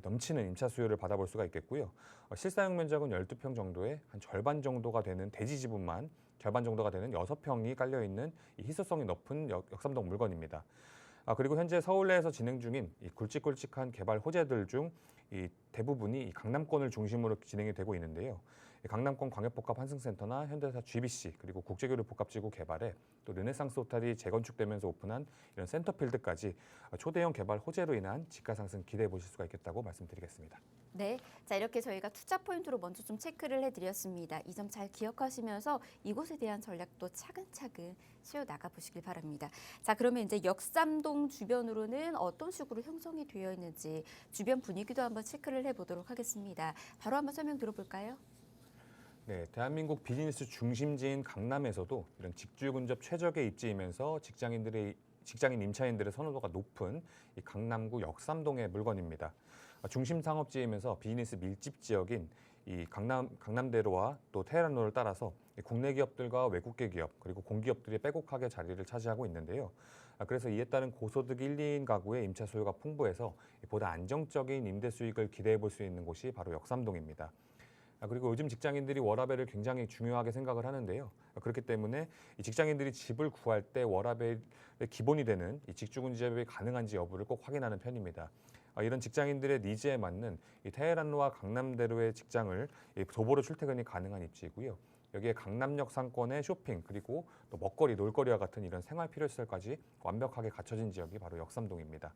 S3: 넘치는 임차 수요를 받아볼 수가 있겠고요. 실사용 면적은 12평 정도의 한 절반 정도가 되는 대지 지분만 절반 정도가 되는 6평이 깔려 있는 이 희소성이 높은 역삼동 물건입니다. 그리고 현재 서울 내에서 진행 중인 이 굵직굵직한 개발 호재들 중 이 대부분이 이 강남권을 중심으로 진행이 되고 있는데요. 강남권 광역복합 환승센터나 현대사 GBC 그리고 국제교류 복합지구 개발에 또 르네상스 호텔이 재건축되면서 오픈한 이런 센터필드까지 초대형 개발 호재로 인한 집가 상승 기대해 보실 수가 있겠다고 말씀드리겠습니다.
S1: 네, 자 이렇게 저희가 투자 포인트로 먼저 좀 체크를 해드렸습니다. 이 점 잘 기억하시면서 이곳에 대한 전략도 차근차근 세워 나가 보시길 바랍니다. 자 그러면 이제 역삼동 주변으로는 어떤 식으로 형성이 되어 있는지 주변 분위기도 한번 체크를 해보도록 하겠습니다. 바로 한번 설명 들어볼까요?
S3: 네, 대한민국 비즈니스 중심지인 강남에서도 이런 직주 근접 최적의 입지이면서 직장인 임차인들의 선호도가 높은 이 강남구 역삼동의 물건입니다. 중심 상업지이면서 비즈니스 밀집 지역인 이 강남대로와 또 테헤란로를 따라서 국내 기업들과 외국계 기업 그리고 공기업들이 빼곡하게 자리를 차지하고 있는데요. 그래서 이에 따른 고소득 1, 2인 가구의 임차 수요가 풍부해서 보다 안정적인 임대 수익을 기대해 볼 수 있는 곳이 바로 역삼동입니다. 그리고 요즘 직장인들이 워라밸을 굉장히 중요하게 생각을 하는데요. 그렇기 때문에 이 직장인들이 집을 구할 때 워라밸의 기본이 되는 이 직주근접이 가능한지 여부를 꼭 확인하는 편입니다. 이런 직장인들의 니즈에 맞는 이 테헤란로와 강남대로의 직장을 도보로 출퇴근이 가능한 입지이고요. 여기에 강남역 상권의 쇼핑 그리고 또 먹거리, 놀거리와 같은 이런 생활 필요시설까지 완벽하게 갖춰진 지역이 바로 역삼동입니다.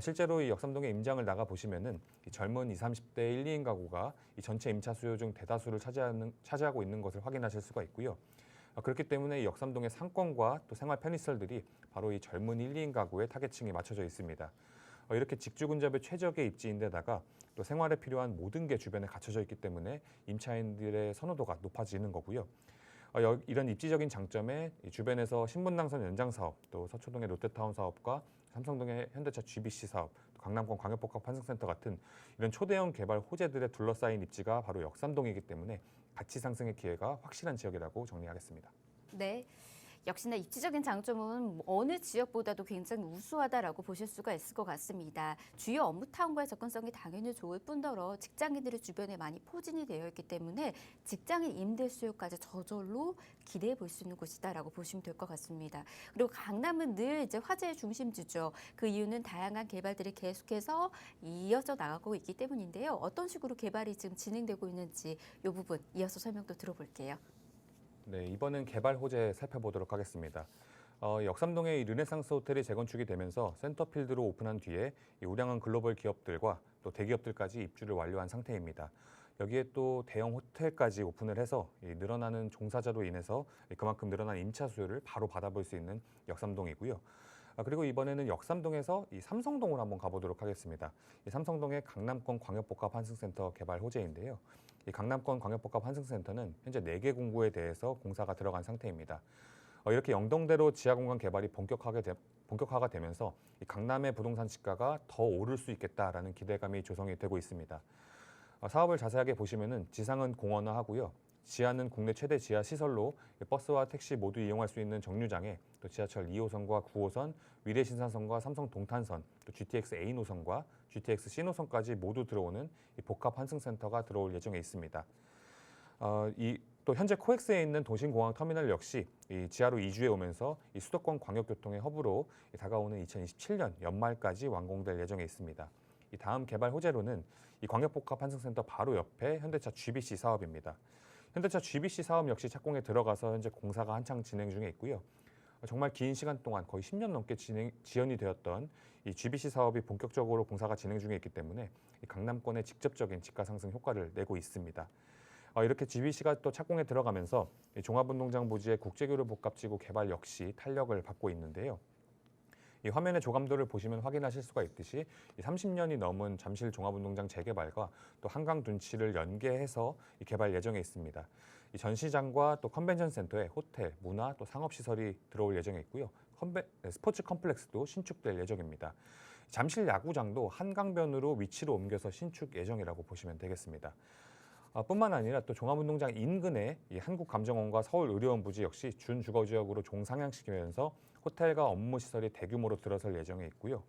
S3: 실제로 이 역삼동의 임장을 나가 보시면은 이 젊은 20, 30대 1, 2인 가구가 이 전체 임차 수요 중 대다수를 차지하고 있는 것을 확인하실 수가 있고요. 그렇기 때문에 이 역삼동의 상권과 또 생활 편의시설들이 바로 이 젊은 1, 2인 가구의 타겟층에 맞춰져 있습니다. 이렇게 직주 근접의 최적의 입지인데다가 또 생활에 필요한 모든 게 주변에 갖춰져 있기 때문에 임차인들의 선호도가 높아지는 거고요. 이런 입지적인 장점에 주변에서 신분당선 연장 사업, 또 서초동의 롯데타운 사업과 삼성동의 현대차 GBC 사업, 또 강남권 광역복합 환승센터 같은 이런 초대형 개발 호재들에 둘러싸인 입지가 바로 역삼동이기 때문에 가치 상승의 기회가 확실한 지역이라고 정리하겠습니다.
S1: 네. 역시나 입지적인 장점은 어느 지역보다도 굉장히 우수하다라고 보실 수가 있을 것 같습니다. 주요 업무 타운과의 접근성이 당연히 좋을 뿐더러 직장인들의 주변에 많이 포진이 되어 있기 때문에 직장인 임대 수요까지 저절로 기대해 볼 수 있는 곳이다라고 보시면 될 것 같습니다. 그리고 강남은 늘 이제 화제의 중심지죠. 그 이유는 다양한 개발들이 계속해서 이어져 나가고 있기 때문인데요. 어떤 식으로 개발이 지금 진행되고 있는지 이 부분 이어서 설명도 들어볼게요.
S3: 네, 이번엔 개발 호재 살펴보도록 하겠습니다. 역삼동의 이 르네상스 호텔이 재건축이 되면서 센터필드로 오픈한 뒤에 이 우량한 글로벌 기업들과 또 대기업들까지 입주를 완료한 상태입니다. 여기에 또 대형 호텔까지 오픈을 해서 이 늘어나는 종사자로 인해서 그만큼 늘어난 임차 수요를 바로 받아볼 수 있는 역삼동이고요. 그리고 이번에는 역삼동에서 이 삼성동을 한번 가보도록 하겠습니다. 이 삼성동의 강남권 광역복합 환승센터 개발 호재인데요. 이 강남권 광역복합 환승센터는 현재 4개 공구에 대해서 공사가 들어간 상태입니다. 이렇게 영동대로 지하공간 개발이 본격화가 되면서 이 강남의 부동산 지가가 더 오를 수 있겠다라는 기대감이 조성이 되고 있습니다. 사업을 자세하게 보시면은 지상은 공원화하고요. 지하는 국내 최대 지하 시설로 버스와 택시 모두 이용할 수 있는 정류장에 또 지하철 2호선과 9호선, 위례신사선과 삼성 동탄선, 또 GTX A 노선과 GTX C 노선까지 모두 들어오는 이 복합 환승센터가 들어올 예정에 있습니다. 또 현재 코엑스에 있는 도심공항 터미널 역시 이 지하로 이주해 오면서 이 수도권 광역교통의 허브로 다가오는 2027년 연말까지 완공될 예정에 있습니다. 이 다음 개발 호재로는 이 광역복합 환승센터 바로 옆에 현대차 GBC 사업입니다. 현대차 GBC 사업 역시 착공에 들어가서 현재 공사가 한창 진행 중에 있고요. 정말 긴 시간 동안 거의 10년 넘게 지연이 되었던 이 GBC 사업이 본격적으로 공사가 진행 중에 있기 때문에 이 강남권에 직접적인 지가 상승 효과를 내고 있습니다. 이렇게 GBC가 또 착공에 들어가면서 종합운동장 부지의 국제교류 복합지구 개발 역시 탄력을 받고 있는데요. 이 화면의 조감도를 보시면 확인하실 수가 있듯이 30년이 넘은 잠실 종합운동장 재개발과 또 한강 둔치를 연계해서 개발 예정에 있습니다. 이 전시장과 또 컨벤션 센터에 호텔, 문화, 또 상업시설이 들어올 예정에 있고요. 스포츠 컴플렉스도 신축될 예정입니다. 잠실 야구장도 한강변으로 위치를 옮겨서 신축 예정이라고 보시면 되겠습니다. 뿐만 아니라 또 종합운동장 인근에 이 한국감정원과 서울의료원 부지 역시 준주거지역으로 종상향시키면서 호텔과 업무시설이 대규모로 들어설 예정에 있고요.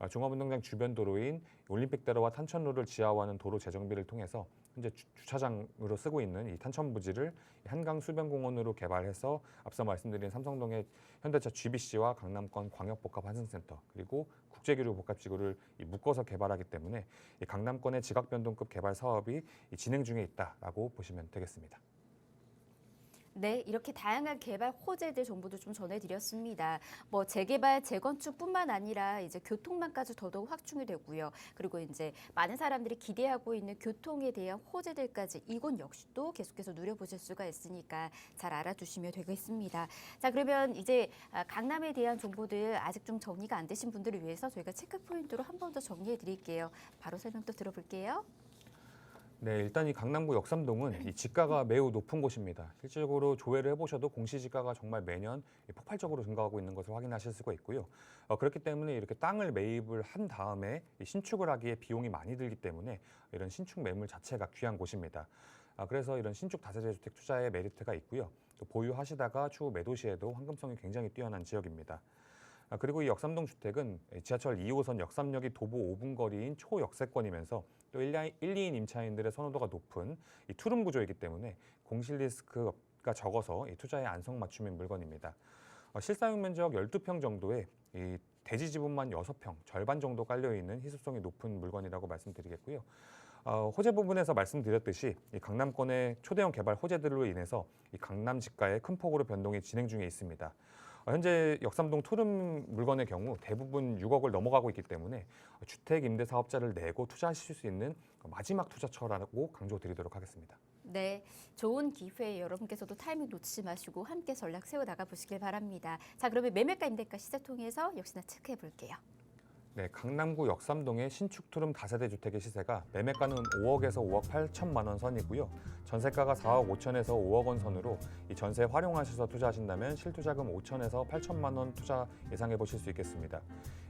S3: 종합운동장 주변 도로인 올림픽대로와 탄천로를 지하화하는 도로 재정비를 통해서 현재 주차장으로 쓰고 있는 이 탄천 부지를 한강 수변공원으로 개발해서 앞서 말씀드린 삼성동의 현대차 GBC와 강남권 광역복합 환승센터 그리고 국제교류 복합지구를 묶어서 개발하기 때문에 이 강남권의 지각변동급 개발 사업이 진행 중에 있다라고 보시면 되겠습니다.
S1: 네, 이렇게 다양한 개발 호재들 정보도 좀 전해드렸습니다. 뭐 재개발, 재건축뿐만 아니라 이제 교통망까지 더더욱 확충이 되고요. 그리고 이제 많은 사람들이 기대하고 있는 교통에 대한 호재들까지 이곳 역시도 계속해서 누려보실 수가 있으니까 잘 알아두시면 되겠습니다. 자, 그러면 이제 강남에 대한 정보들 아직 좀 정리가 안 되신 분들을 위해서 저희가 체크 포인트로 한 번 더 정리해 드릴게요. 바로 설명 또 들어볼게요.
S3: 네, 일단 이 강남구 역삼동은 이 지가가 매우 높은 곳입니다. 실질적으로 조회를 해보셔도 공시지가가 정말 매년 폭발적으로 증가하고 있는 것을 확인하실 수가 있고요. 그렇기 때문에 이렇게 땅을 매입을 한 다음에 신축을 하기에 비용이 많이 들기 때문에 이런 신축 매물 자체가 귀한 곳입니다. 그래서 이런 신축 다세대 주택 투자에 메리트가 있고요. 또 보유하시다가 추후 매도 시에도 환금성이 굉장히 뛰어난 지역입니다. 그리고 이 역삼동 주택은 지하철 2호선 역삼역이 도보 5분 거리인 초역세권이면서 또 1, 2인 임차인들의 선호도가 높은 이 투룸 구조이기 때문에 공실 리스크가 적어서 이 투자에 안성맞춤인 물건입니다. 실사용 면적 12평 정도에 이 대지 지분만 6평, 절반 정도 깔려있는 희소성이 높은 물건이라고 말씀드리겠고요. 호재 부분에서 말씀드렸듯이 이 강남권의 초대형 개발 호재들로 인해서 이 강남 지가의 큰 폭으로 변동이 진행 중에 있습니다. 현재 역삼동 투룸 물건의 경우 대부분 6억을 넘어가고 있기 때문에 주택 임대 사업자를 내고 투자하실 수 있는 마지막 투자처라고 강조드리도록 하겠습니다.
S1: 네, 좋은 기회에 여러분께서도 타이밍 놓치지 마시고 함께 전략 세워 나가 보시길 바랍니다. 자, 그러면 매매가 임대가 시세 통해서 역시나 체크해 볼게요.
S3: 네, 강남구 역삼동의 신축 투룸 다세대 주택의 시세가 매매가는 5억에서 5억 8천만 원 선이고요. 전세가가 4억 5천에서 5억 원 선으로 이 전세 활용하셔서 투자하신다면 실투자금 5천에서 8천만 원 투자 예상해 보실 수 있겠습니다.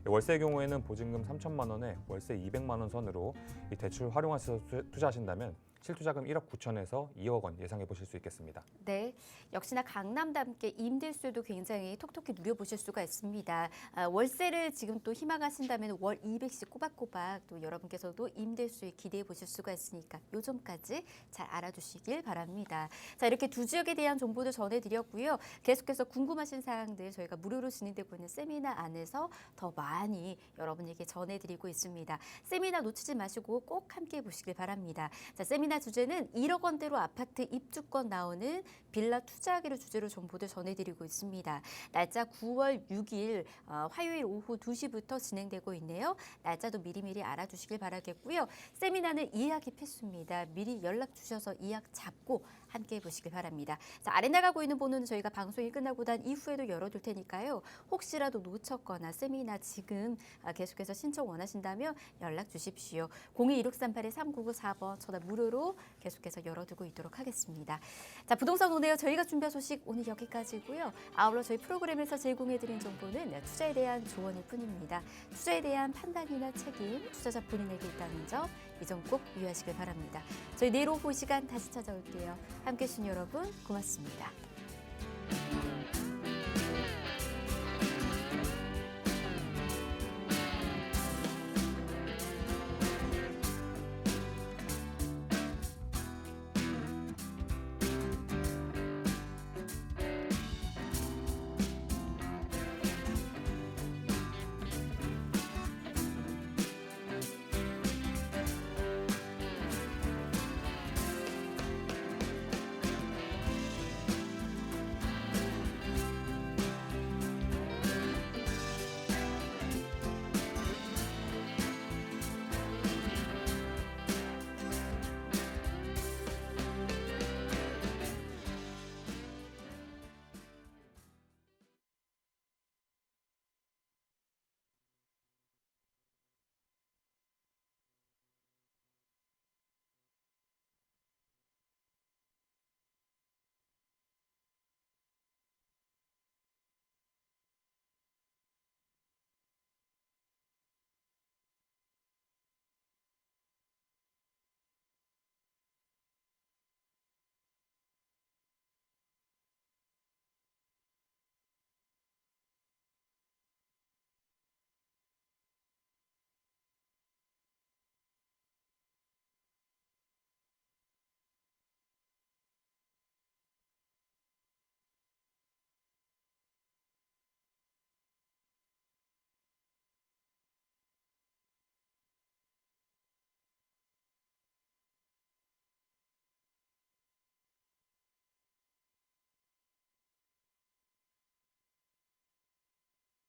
S3: 월세의 경우에는 보증금 3천만 원에 월세 200만 원 선으로 이 대출 활용하셔서 투자하신다면 실투자금 1억 9천에서 2억 원 예상해 보실 수 있겠습니다.
S1: 네, 역시나 강남답게 임대수도 굉장히 톡톡히 누려보실 수가 있습니다. 월세를 지금 또 희망하신다면 월 200씩 꼬박꼬박 또 여러분께서도 임대수에 기대해 보실 수가 있으니까 요 점까지 잘 알아두시길 바랍니다. 자, 이렇게 두 지역에 대한 정보도 전해드렸고요. 계속해서 궁금하신 사항들 저희가 무료로 진행되고 있는 세미나 안에서 더 많이 여러분에게 전해드리고 있습니다. 세미나 놓치지 마시고 꼭 함께 보시길 바랍니다. 자, 세미나 세미나 주제는 1억 원대로 아파트 입주권 나오는 빌라 투자하기를 주제로 정보들 전해드리고 있습니다. 날짜 9월 6일 화요일 오후 2시부터 진행되고 있네요. 날짜도 미리미리 알아두시길 바라겠고요. 세미나는 예약이 필수입니다. 미리 연락 주셔서 예약 잡고 함께 해보시길 바랍니다. 자, 아래 나가고 있는 번호는 저희가 방송이 끝나고 난 이후에도 열어둘 테니까요. 혹시라도 놓쳤거나 세미나 지금 계속해서 신청 원하신다면 연락 주십시오. 02-1638-3994번 전화 무료로 계속해서 열어두고 있도록 하겠습니다. 자, 부동산 오네요. 저희가 준비한 소식 오늘 여기까지고요. 아울러 저희 프로그램에서 제공해드린 정보는 투자에 대한 조언일 뿐입니다. 투자에 대한 판단이나 책임, 투자자 본인에게 있다는 점, 이 점 꼭 유의하시길 바랍니다. 저희 내일 오후 이 시간 다시 찾아올게요. 함께해 주신 여러분 고맙습니다.